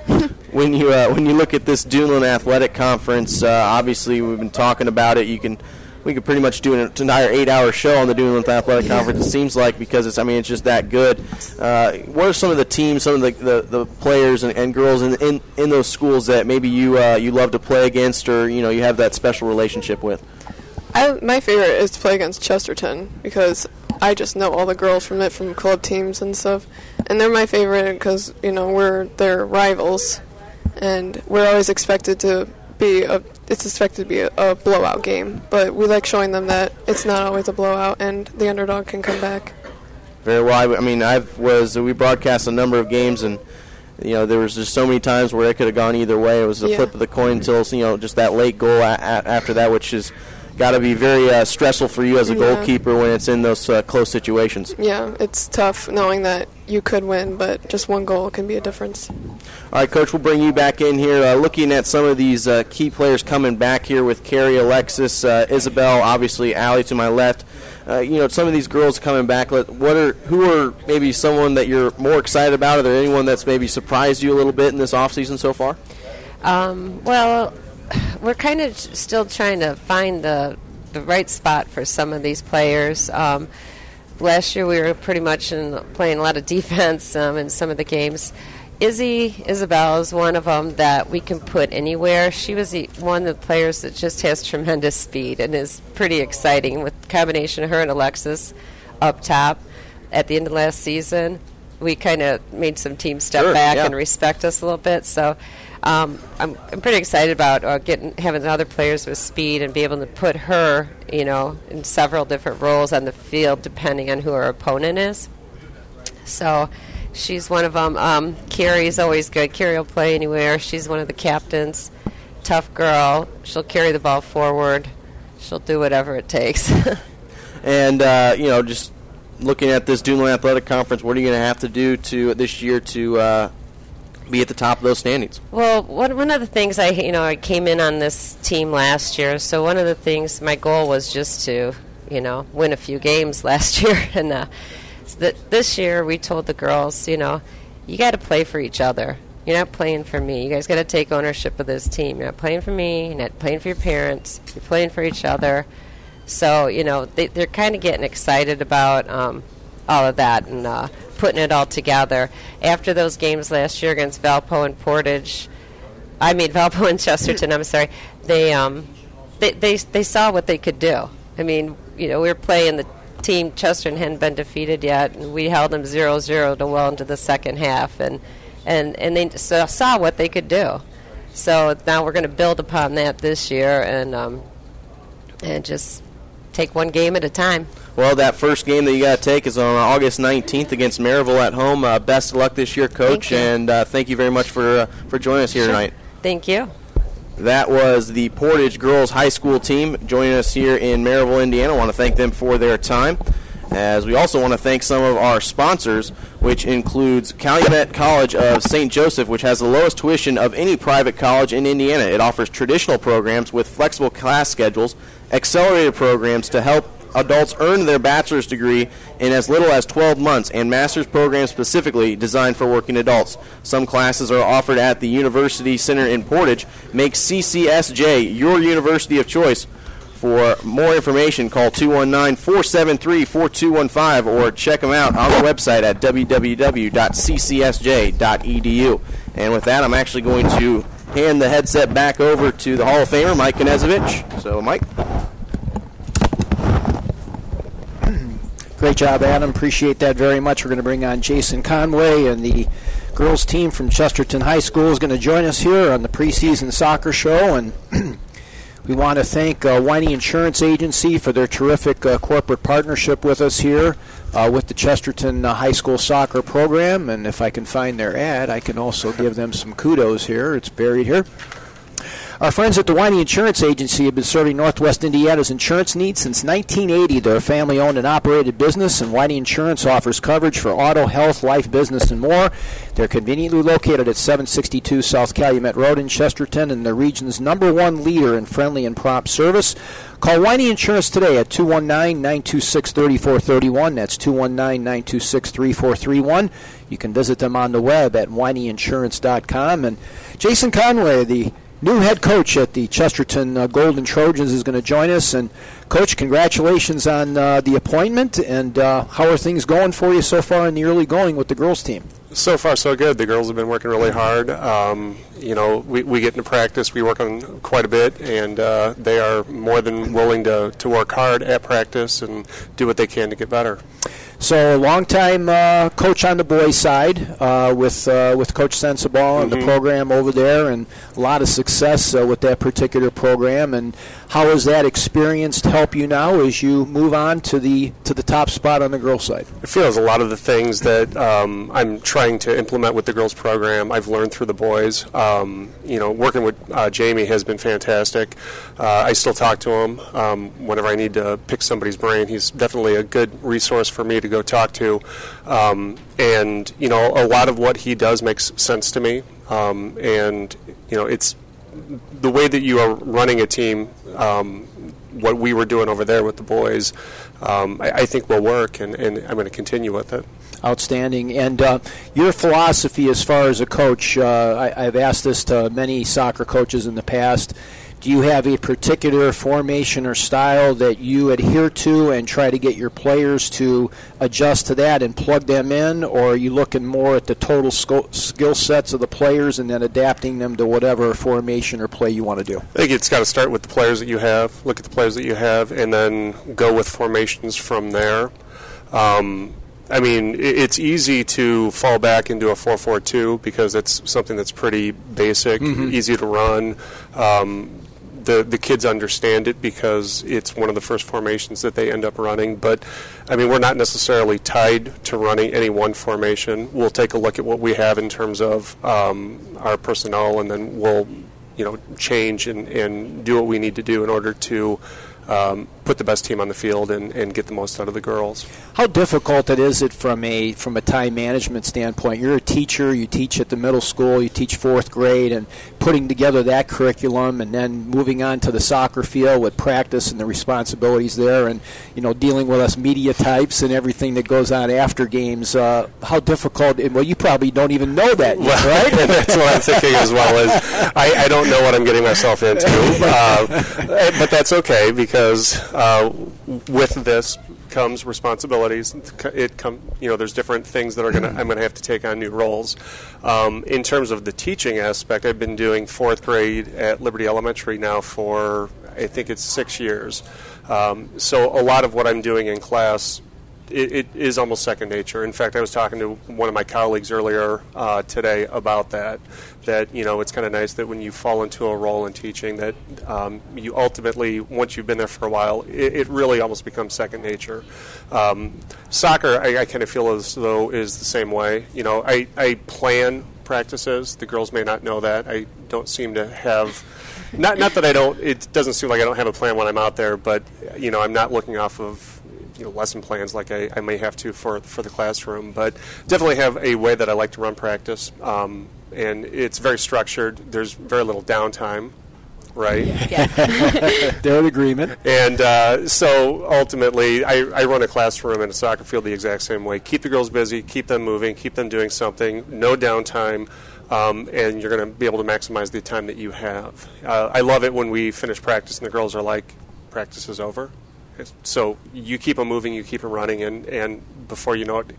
When you look at this Duneland Athletic Conference, obviously we've been talking about it. We could pretty much do an entire 8-hour show on the Duneland Athletic Conference. It seems like, because it's just that good. What are some of the teams, some of the players and girls in those schools that maybe you love to play against, or you have that special relationship with? My favorite is to play against Chesterton, because I just know all the girls from club teams and stuff, and they're my favorite because we're their rivals, and we're always expected to be a blowout game, but we like showing them that it's not always a blowout and the underdog can come back. Very well. We broadcast a number of games, and there was just so many times where it could have gone either way. It was a flip of the coin until just that late goal after that, which is got to be very stressful for you as a goalkeeper when it's in those close situations. Yeah, it's tough knowing that you could win, but just one goal can be a difference. All right, Coach, we'll bring you back in here. Looking at some of these key players coming back here with Carrie, Alexis, Isabel, obviously Allie to my left. Some of these girls coming back. Who are maybe someone that you're more excited about? Are there anyone that's maybe surprised you a little bit in this offseason so far? Well, we're kind of still trying to find the right spot for some of these players. Last year we were pretty much playing a lot of defense in some of the games. Isabel is one of them that we can put anywhere. She was one of the players that just has tremendous speed and is pretty exciting, with the combination of her and Alexis up top. At the end of last season, we kind of made some teams step back and respect us a little bit. So I'm pretty excited about having other players with speed and be able to put her, in several different roles on the field depending on who our opponent is. So she's one of them. Carrie's always good. Carrie will play anywhere. She's one of the captains. Tough girl. She'll carry the ball forward. She'll do whatever it takes. And just looking at this Duneland Athletic Conference, what are you going to have to do this year to be at the top of those standings? Well, one of the things I came in on this team last year, so one of the things, my goal was just to win a few games last year, and this year we told the girls, you got to play for each other. You're not playing for me. You guys got to take ownership of this team. You're not playing for me. You're not playing for your parents. You're playing for each other. So, they're kind of getting excited about all of that and putting it all together. After those games last year against Valpo and Chesterton, I'm sorry, they saw what they could do. I mean, we were playing the team Chesterton hadn't been defeated yet, and we held them 0-0 to well into the second half, and they saw what they could do. So now we're going to build upon that this year and just take one game at a time. Well, that first game that you got to take is on August 19th against Maryville at home. Best of luck this year, Coach, and thank you very much for joining us here tonight. Thank you. That was the Portage Girls High School team joining us here in Maryville, Indiana. I want to thank them for their time, as we also want to thank some of our sponsors, which includes Calumet College of St. Joseph, which has the lowest tuition of any private college in Indiana. It offers traditional programs with flexible class schedules, accelerated programs to help adults earn their bachelor's degree in as little as 12 months, and master's programs specifically designed for working adults. Some classes are offered at the University Center in Portage. Make CCSJ your university of choice. For more information, call 219-473-4215 or check them out on the website at www.ccsj.edu. And with that, I'm actually going to hand the headset back over to the Hall of Famer, Mike Knezovich. So, Mike. Great job, Adam. Appreciate that very much. We're going to bring on Jason Conway, and the girls team from Chesterton High School is going to join us here on the preseason soccer show. And we want to thank Winey Insurance Agency for their terrific corporate partnership with us here with the Chesterton High School soccer program. And if I can find their ad, I can also give them some kudos here. It's buried here. Our friends at the Winey Insurance Agency have been serving Northwest Indiana's insurance needs since 1980. They're a family-owned and operated business, and Winey Insurance offers coverage for auto, health, life, business, and more. They're conveniently located at 762 South Calumet Road in Chesterton, and the region's #1 leader in friendly and prompt service. Call Winey Insurance today at 219-926-3431. That's 219-926-3431. You can visit them on the web at wineyinsurance.com. And Jason Conway, the new head coach at the Chesterton Golden Trojans, is going to join us. And, Coach, congratulations on the appointment. And how are things going for you so far in the early going with the girls' team? So far, so good. The girls have been working really hard. We get into practice. We work on quite a bit, and they are more than willing to work hard at practice and do what they can to get better. So a long-time coach on the boys' side with Coach Sensabaugh and the program over there, and a lot of success with that particular program. And how has that experience help you now as you move on to the top spot on the girls' side? I feel as a lot of the things that I'm trying to implement with the girls' program, I've learned through the boys. Working with Jamie has been fantastic. I still talk to him whenever I need to pick somebody's brain. He's definitely a good resource for me to go talk to. And a lot of what he does makes sense to me. It's the way that you are running a team, what we were doing over there with the boys, I think will work, and I'm going to continue with it. Outstanding. And your philosophy as far as a coach, I've asked this to many soccer coaches in the past. Do you have a particular formation or style that you adhere to and try to get your players to adjust to that and plug them in, or are you looking more at the total skill sets of the players and then adapting them to whatever formation or play you want to do? I think it's got to start with the players that you have, look at the players that you have, and then go with formations from there. It's easy to fall back into a 4-4-2 because it's something that's pretty basic, easy to run. The kids understand it because it's one of the first formations that they end up running. But, we're not necessarily tied to running any one formation. We'll take a look at what we have in terms of our personnel, and then we'll, change and do what we need to do in order to put the best team on the field and get the most out of the girls. How difficult is it from a time management standpoint? You're a teacher, you teach at the middle school, you teach 4th grade, and putting together that curriculum and then moving on to the soccer field with practice and the responsibilities there, and dealing with us media types and everything that goes on after games. How difficult? Well, you probably don't even know that yet, right? That's what I'm thinking as well. Is I don't know what I'm getting myself into, but that's okay because with this comes responsibilities. There's different things that I'm gonna have to take on new roles. In terms of the teaching aspect, I've been doing 4th grade at Liberty Elementary now for I think it's 6 years. So a lot of what I'm doing in class, it is almost second nature. In fact, I was talking to one of my colleagues earlier today about that it's kind of nice that when you fall into a role in teaching that you ultimately, once you've been there for a while, it really almost becomes second nature. Soccer, I kind of feel as though is the same way. I plan practices. The girls may not know that. I don't seem to have... Not that I don't... It doesn't seem like I don't have a plan when I'm out there, but, I'm not looking off of lesson plans like I may have to for the classroom, but definitely have a way that I like to run practice, and it's very structured. There's very little downtime, right? Yeah. They're in agreement. And so ultimately, I run a classroom and a soccer field the exact same way. Keep the girls busy, keep them moving, keep them doing something, no downtime, and you're going to be able to maximize the time that you have. I love it when we finish practice and the girls are like, practice is over. So you keep them moving, you keep them running, and before you know it,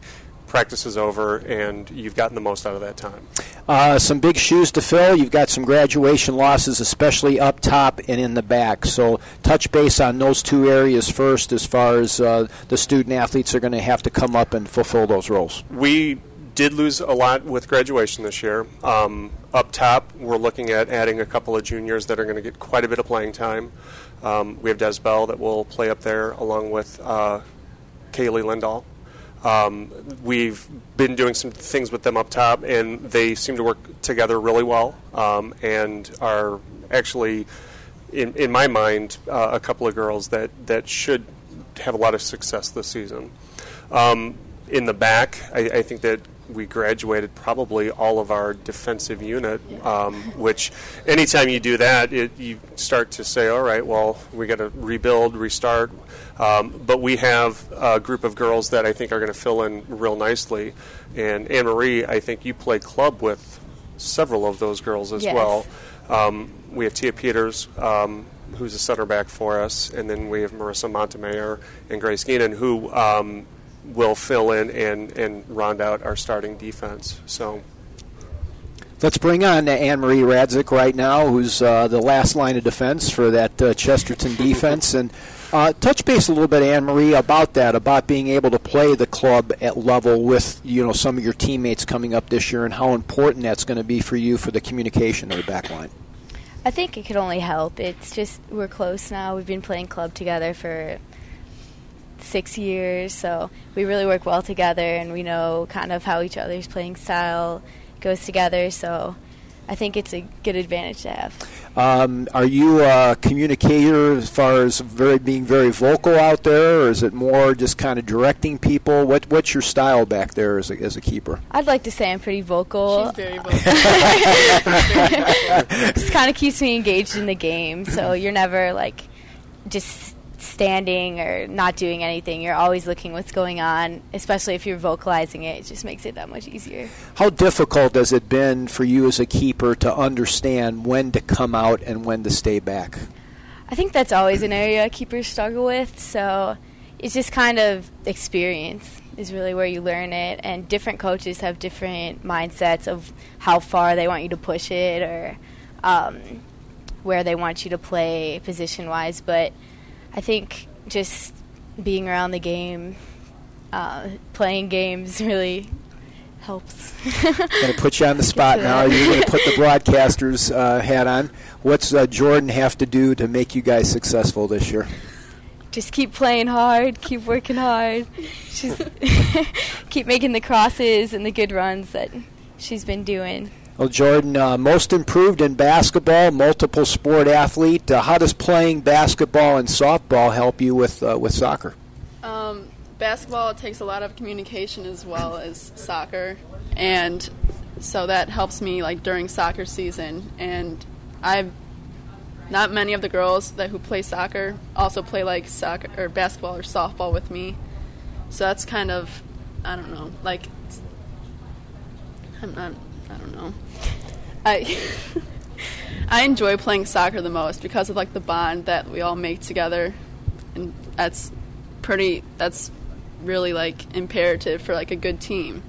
practice is over, and you've gotten the most out of that time. Some big shoes to fill. You've got some graduation losses, especially up top and in the back. So touch base on those two areas first as far as the student-athletes are going to have to come up and fulfill those roles. We did lose a lot with graduation this year. Up top, we're looking at adding a couple of juniors that are going to get quite a bit of playing time. We have Des Bell that will play up there along with Kaylee Lindahl. We've been doing some things with them up top, and they seem to work together really well, and are actually, in my mind, a couple of girls that should have a lot of success this season. In the back, I think that we graduated probably all of our defensive unit, which anytime you do that, you start to say, all right, well, we got to rebuild, restart. But we have a group of girls that I think are going to fill in real nicely. And Anne-Marie, I think you play club with several of those girls as well. We have Tia Peters, who's a center back for us, and then we have Marissa Montemayor and Grace Geenan, who will fill in and round out our starting defense. So let's bring on Anne-Marie Radzik right now, who's the last line of defense for that Chesterton defense. And touch base a little bit, Anne-Marie, about that, about being able to play the club at level with some of your teammates coming up this year, and how important that's going to be for you for the communication of the back line. I think it could only help. It's just we're close now. We've been playing club together for 6 years, so we really work well together, and we know kind of how each other's playing style goes together, so I think it's a good advantage to have. Are you a communicator as far as being very vocal out there, or is it more just kind of directing people? What's your style back there as a keeper? I'd like to say I'm pretty vocal. She's very vocal. Just kind of keeps me engaged in the game, so you're never just standing or not doing anything. You're always looking what's going on, especially if you're vocalizing it. It just makes it that much easier. How difficult has it been for you as a keeper to understand when to come out and when to stay back? I think that's always an area keepers struggle with, so it's just kind of experience is really where you learn it, and different coaches have different mindsets of how far they want you to push it or where they want you to play position-wise, but I think just being around the game, playing games really helps. I'm going to put you on the spot now. You're going to put the broadcaster's hat on. What's Jordan have to do to make you guys successful this year? Just keep playing hard, keep working hard. Just keep making the crosses and the good runs that she's been doing. Well, Jordan, most improved in basketball, multiple sport athlete. How does playing basketball and softball help you with soccer? Basketball, it takes a lot of communication as well as soccer, and so that helps me like during soccer season. And not many of the girls who play soccer also play like soccer or basketball or softball with me. So that's kind of, I don't know, like I don't know. I enjoy playing soccer the most because of like the bond that we all make together, and that's really like imperative for like a good team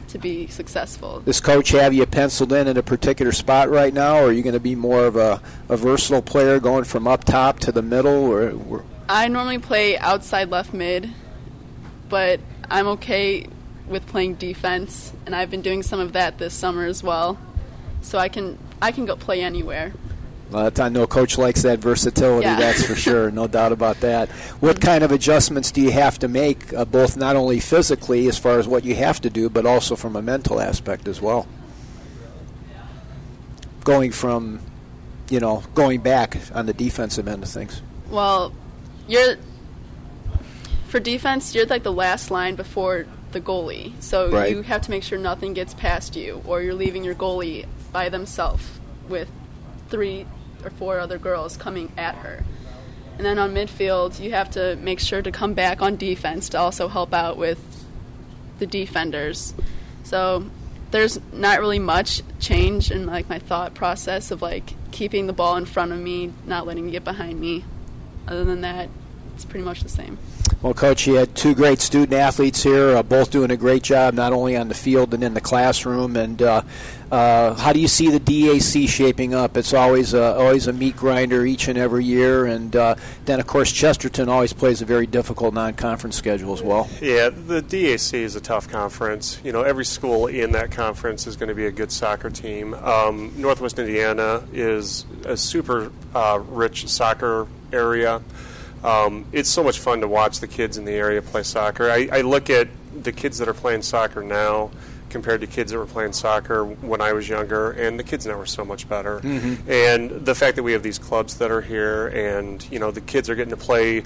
to be successful. Does coach have you penciled in a particular spot right now, or are you going to be more of a versatile player going from up top to the middle? Or I normally play outside left mid, but I'm okay with playing defense, and I've been doing some of that this summer as well. So I can go play anywhere. I know Coach likes that versatility, that's for sure, no doubt about that. What kind of adjustments do you have to make, both not only physically as far as what you have to do, but also from a mental aspect as well? Going back on the defensive end of things. Well, for defense, you're like the last line before the goalie. So you have to make sure nothing gets past you, or you're leaving your goalie by themselves with 3 or 4 other girls coming at her. And then on midfield, you have to make sure to come back on defense to also help out with the defenders. So there's not really much change in like my thought process of like keeping the ball in front of me, not letting it get behind me. Other than that, it's pretty much the same. Well, Coach, you had 2 great student athletes here, both doing a great job, not only on the field and in the classroom. And how do you see the DAC shaping up? It's always a meat grinder each and every year. And then, of course, Chesterton always plays a very difficult non-conference schedule as well. Yeah, the DAC is a tough conference. You know, every school in that conference is going to be a good soccer team. Northwest Indiana is a super rich soccer area. It's so much fun to watch the kids in the area play soccer. I look at the kids that are playing soccer now compared to kids that were playing soccer when I was younger, and the kids now are so much better. Mm-hmm. And the fact that we have these clubs that are here, and the kids are getting to play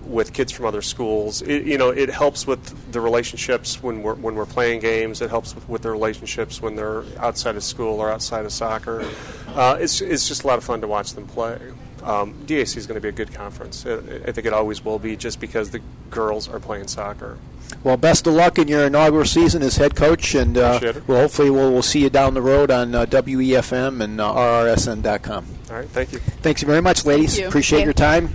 with kids from other schools. It helps with the relationships when we're playing games. It helps with the relationships when they're outside of school or outside of soccer. It's just a lot of fun to watch them play. DAC is going to be a good conference. I think it always will be, just because the girls are playing soccer. Well, best of luck in your inaugural season as head coach, and hopefully we'll see you down the road on WEFM and RRSN.com. All right, thank you. Thanks very much, ladies. Appreciate your time.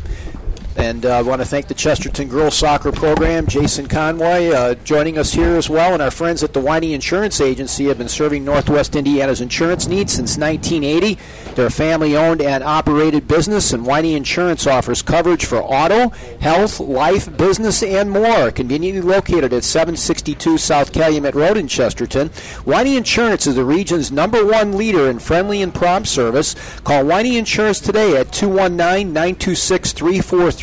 And I want to thank the Chesterton Girls Soccer Program, Jason Conway, joining us here as well. And our friends at the Winey Insurance Agency have been serving Northwest Indiana's insurance needs since 1980. They're a family-owned and operated business, and Winey Insurance offers coverage for auto, health, life, business, and more. Conveniently located at 762 South Calumet Road in Chesterton, Winey Insurance is the region's #1 leader in friendly and prompt service. Call Winey Insurance today at 219-926-3431.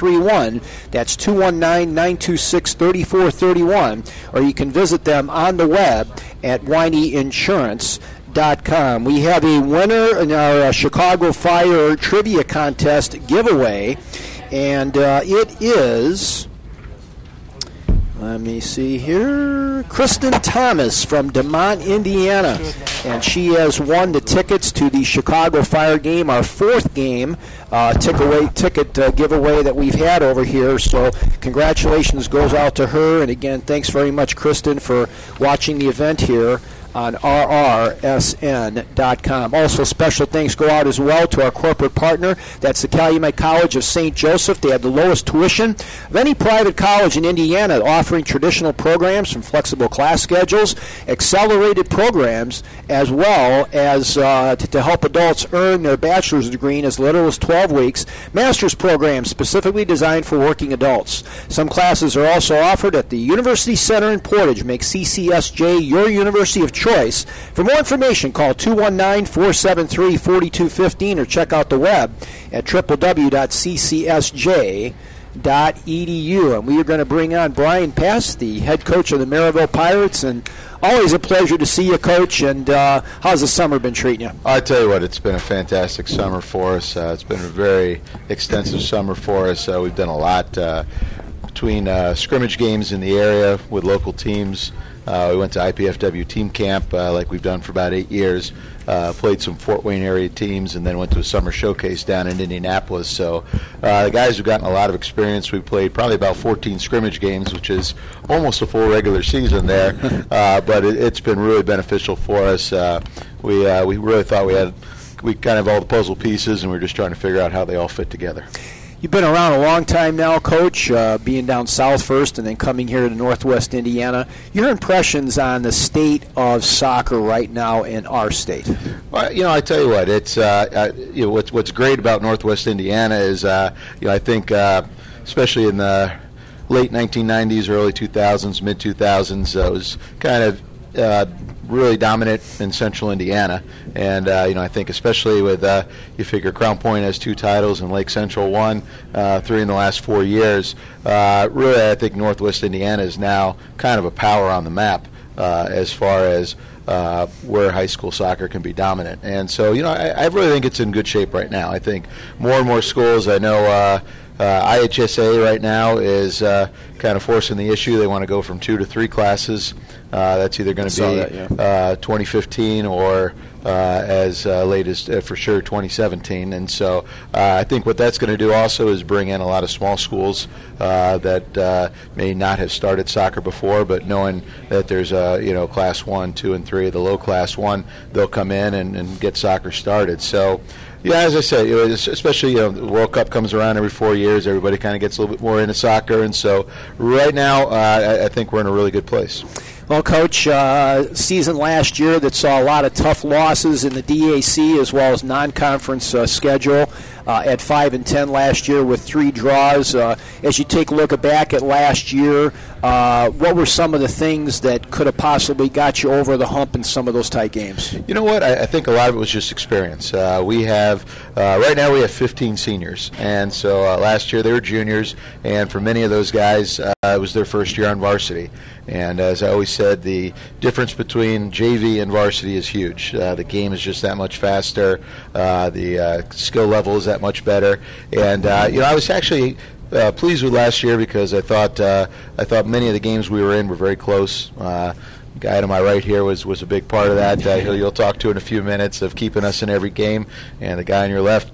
That's 219-926-3431. Or you can visit them on the web at wineyinsurance.com. We have a winner in our Chicago Fire Trivia Contest giveaway, and it is, let me see here, Kristen Thomas from DeMont, Indiana. And she has won the tickets to the Chicago Fire game, our 4th game ticket giveaway that we've had over here. So congratulations goes out to her. And again, thanks very much, Kristen, for watching the event here on RRSN.com. Also, special thanks go out as well to our corporate partner. That's the Calumet College of St. Joseph. They have the lowest tuition of any private college in Indiana, offering traditional programs from flexible class schedules, accelerated programs, as well as to help adults earn their bachelor's degree in as little as 12 weeks, master's programs specifically designed for working adults. Some classes are also offered at the University Center in Portage. Make CCSJ your university of choice. For more information, call 219-473-4215 or check out the web at www.ccsj.edu. And we are going to bring on Brian Pass, the head coach of the Maryville Pirates. And always a pleasure to see you, Coach. And how's the summer been treating you? I tell you what, it's been a fantastic summer for us. It's been a very extensive summer for us. We've done a lot between scrimmage games in the area with local teams. We went to IPFW team camp like we've done for about 8 years. Played some Fort Wayne area teams, and then went to a summer showcase down in Indianapolis. So the guys have gotten a lot of experience. We played probably about 14 scrimmage games, which is almost a full regular season there. But it's been really beneficial for us. We really thought we kind of all the puzzle pieces, and we're just trying to figure out how they all fit together. You've been around a long time now, Coach, being down south first and then coming here to Northwest Indiana. Your impressions on the state of soccer right now in our state? Well, I tell you what, it's what's great about Northwest Indiana is I think especially in the late 1990s, early 2000s, mid 2000s, it was kind of really dominant in Central Indiana, and I think especially with you figure Crown Point has 2 titles and Lake Central 1, 3 in the last 4 years. Really, I think Northwest Indiana is now kind of a power on the map as far as where high school soccer can be dominant. And so, I really think it's in good shape right now. I think more and more schools, I know IHSA right now is kind of forcing the issue. They want to go from 2 to 3 classes. That's either going to be 2015 or as late as for sure 2017. And so I think what that's going to do also is bring in a lot of small schools that may not have started soccer before, but knowing that there's class 1, 2, and 3, the low class 1, they'll come in and get soccer started. So yeah, as I said, especially the World Cup comes around every 4 years. Everybody kind of gets a little bit more into soccer, and so right now I think we're in a really good place. Well, Coach, season last year that saw a lot of tough losses in the DAC as well as non-conference schedule. At 5-10 last year with 3 draws. As you take a look back at last year, what were some of the things that could have possibly got you over the hump in some of those tight games? You know what? I think a lot of it was just experience. We have right now we have 15 seniors, and so last year they were juniors, and for many of those guys, it was their first year on varsity. And as I always said, the difference between JV and varsity is huge. The game is just that much faster. The skill level is that much better. And I was actually pleased with last year because I thought many of the games we were in were very close. The guy to my right here was a big part of that. You'll talk to in a few minutes of keeping us in every game, and the guy on your left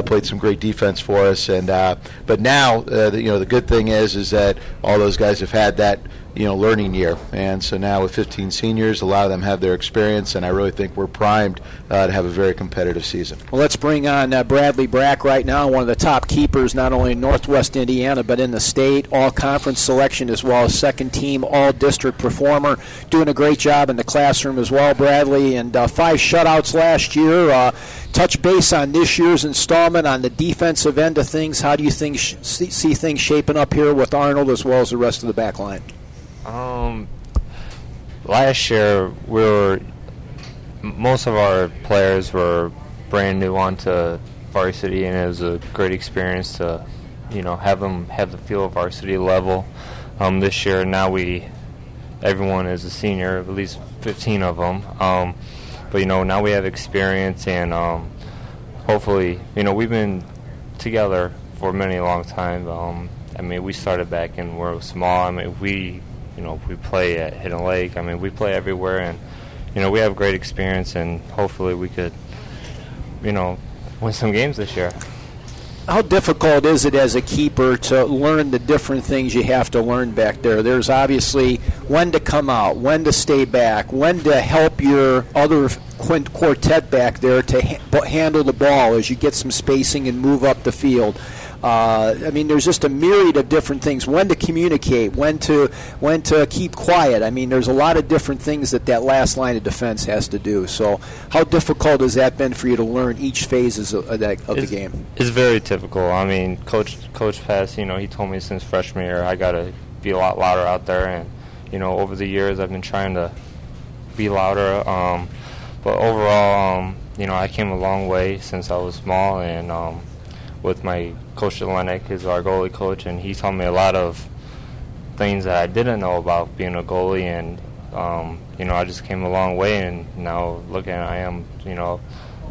played some great defense for us. And but now the good thing is that all those guys have had that learning year, and so now with 15 seniors, a lot of them have their experience, and I really think we're primed to have a very competitive season. Well, let's bring on Bradley Brack right now, one of the top keepers not only in Northwest Indiana but in the state, all-conference selection as well as second-team all-district performer, doing a great job in the classroom as well, Bradley, and 5 shutouts last year. Touch base on this year's installment on the defensive end of things. How do you see things shaping up here with Arnold as well as the rest of the back line? Last year, most of our players were brand new onto varsity, and it was a great experience to, have them have the feel of varsity level. This year, now everyone is a senior, at least 15 of them. But now we have experience, and hopefully, we've been together for many long time. We started back when we were small. We play at Hidden Lake. We play everywhere, and we have great experience, and hopefully we could, win some games this year. How difficult is it as a keeper to learn the different things you have to learn back there? There's obviously when to come out, when to stay back, when to help your other quartet back there to handle the ball as you get some spacing and move up the field. There's just a myriad of different things. When to communicate, when to keep quiet. There's a lot of different things that last line of defense has to do. So how difficult has that been for you to learn each phases of the game? It's very typical. Coach Pass, he told me since freshman year I got to be a lot louder out there. And, over the years I've been trying to be louder. But overall, I came a long way since I was small. And with my coach Olenek, who's our goalie coach, and he told me a lot of things that I didn't know about being a goalie, and I just came a long way, and now looking at I am,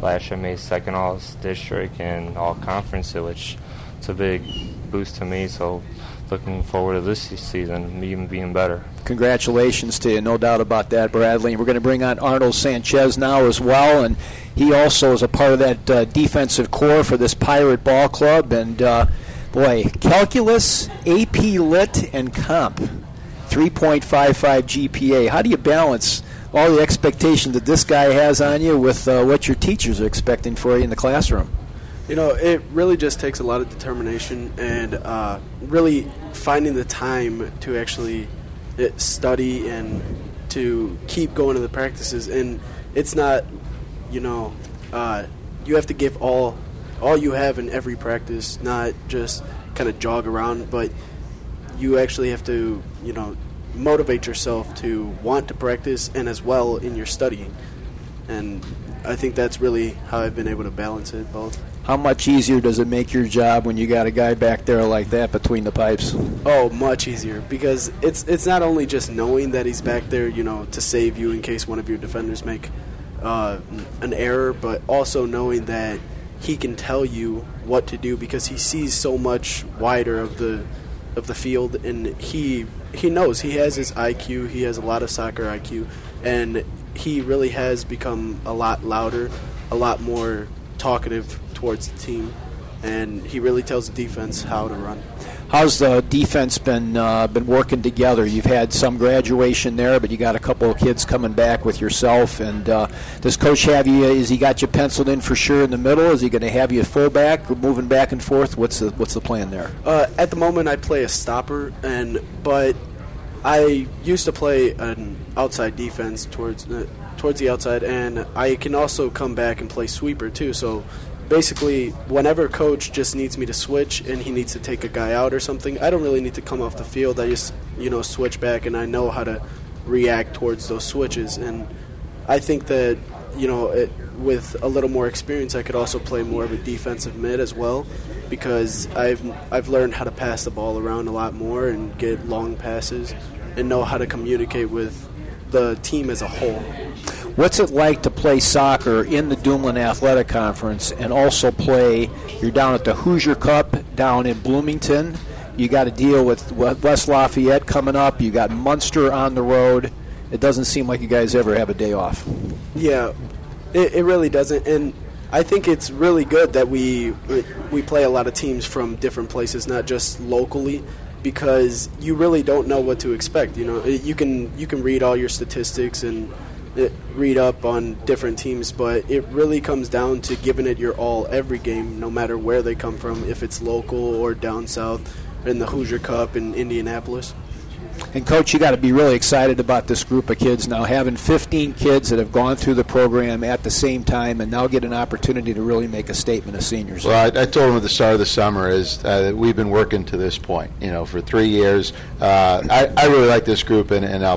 last year I made second all district and all conference, which it's a big boost to me. So looking forward to this season, even being better. Congratulations to you, no doubt about that, Bradley. And we're going to bring on Arnold Sanchez now as well, and he also is a part of that defensive core for this Pirate Ball Club. And calculus, AP Lit, and Comp, 3.55 GPA. How do you balance all the expectation that this guy has on you with what your teachers are expecting for you in the classroom? It really just takes a lot of determination and really finding the time to actually study and to keep going to the practices. And it's not, you have to give all you have in every practice, not just kind of jog around, but you actually have to, motivate yourself to want to practice and as well in your studying. And I think that's really how I've been able to balance it both. How much easier does it make your job when you got a guy back there like that between the pipes? Oh, much easier, because it's not only just knowing that he's back there, to save you in case one of your defenders make an error, but also knowing that he can tell you what to do because he sees so much wider of the field, and he knows. He has his IQ. He has a lot of soccer IQ, and he really has become a lot louder, a lot more talkative towards the team, and he really tells the defense how to run. How's the defense been working together? You've had some graduation there, but you got a couple of kids coming back with yourself. And does Coach have you? Is he got you penciled in for sure in the middle? Is he going to have you fullback, moving back and forth? What's the plan there? At the moment, I play a stopper, but I used to play an outside defense towards the outside, and I can also come back and play sweeper too. So basically, whenever coach just needs me to switch and he needs to take a guy out or something, I don't really need to come off the field. I just, switch back, and I know how to react towards those switches. And I think that, with a little more experience, I could also play more of a defensive mid as well, because I've learned how to pass the ball around a lot more and get long passes and know how to communicate with the team as a whole. What's it like to play soccer in the Dumoulin Athletic Conference and also you're down at the Hoosier Cup down in Bloomington. You got to deal with West Lafayette coming up. You got Munster on the road. It doesn't seem like you guys ever have a day off. Yeah, it really doesn't. And I think it's really good that we play a lot of teams from different places, not just locally, because you really don't know what to expect. You can read all your statistics and read up on different teams, but it really comes down to giving it your all every game, no matter where they come from, if it's local or down south in the Hoosier Cup in Indianapolis. And, Coach, you got to be really excited about this group of kids now, having 15 kids that have gone through the program at the same time and now get an opportunity to really make a statement as seniors. Well, I told them at the start of the summer that we've been working to this point, for 3 years. I really like this group, and I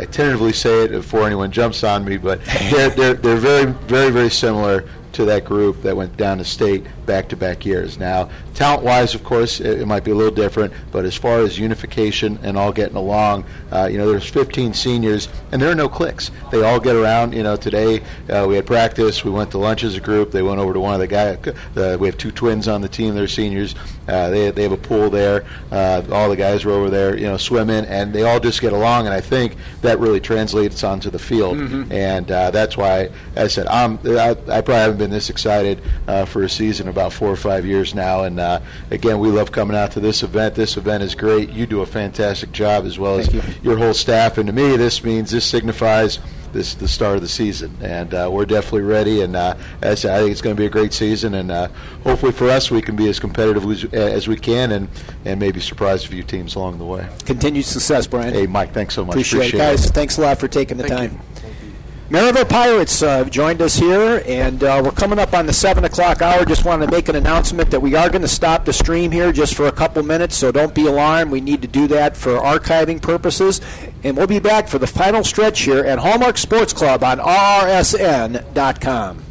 tentatively say it before anyone jumps on me, but they're very, very, very similar to that group that went down to state back-to-back years. Now, talent-wise, of course, it might be a little different, but as far as unification and all getting along, there's 15 seniors, and there are no cliques. They all get around. Today we had practice. We went to lunch as a group. They went over to one of the guys. We have two twins on the team. They're seniors. They have a pool there. All the guys were over there, swimming, and they all just get along, and I think that really translates onto the field. Mm-hmm. And that's why, as I said, I probably haven't been this excited for a season about 4 or 5 years now, and again, we love coming out to this event. This event is great. You do a fantastic job, as well as your whole staff, and to me this signifies the start of the season, and we're definitely ready, and as I said, I think it's going to be a great season, and hopefully for us we can be as competitive as we can, and maybe surprise a few teams along the way. Continued success, Brian. Hey, Mike, thanks so much. Appreciate it. Guys, thanks a lot for taking the time. Maryville Pirates joined us here, and we're coming up on the 7 o'clock hour. Just wanted to make an announcement that we are going to stop the stream here just for a couple minutes, so don't be alarmed. We need to do that for archiving purposes, and we'll be back for the final stretch here at Hallmark Sports Club on RSN.com.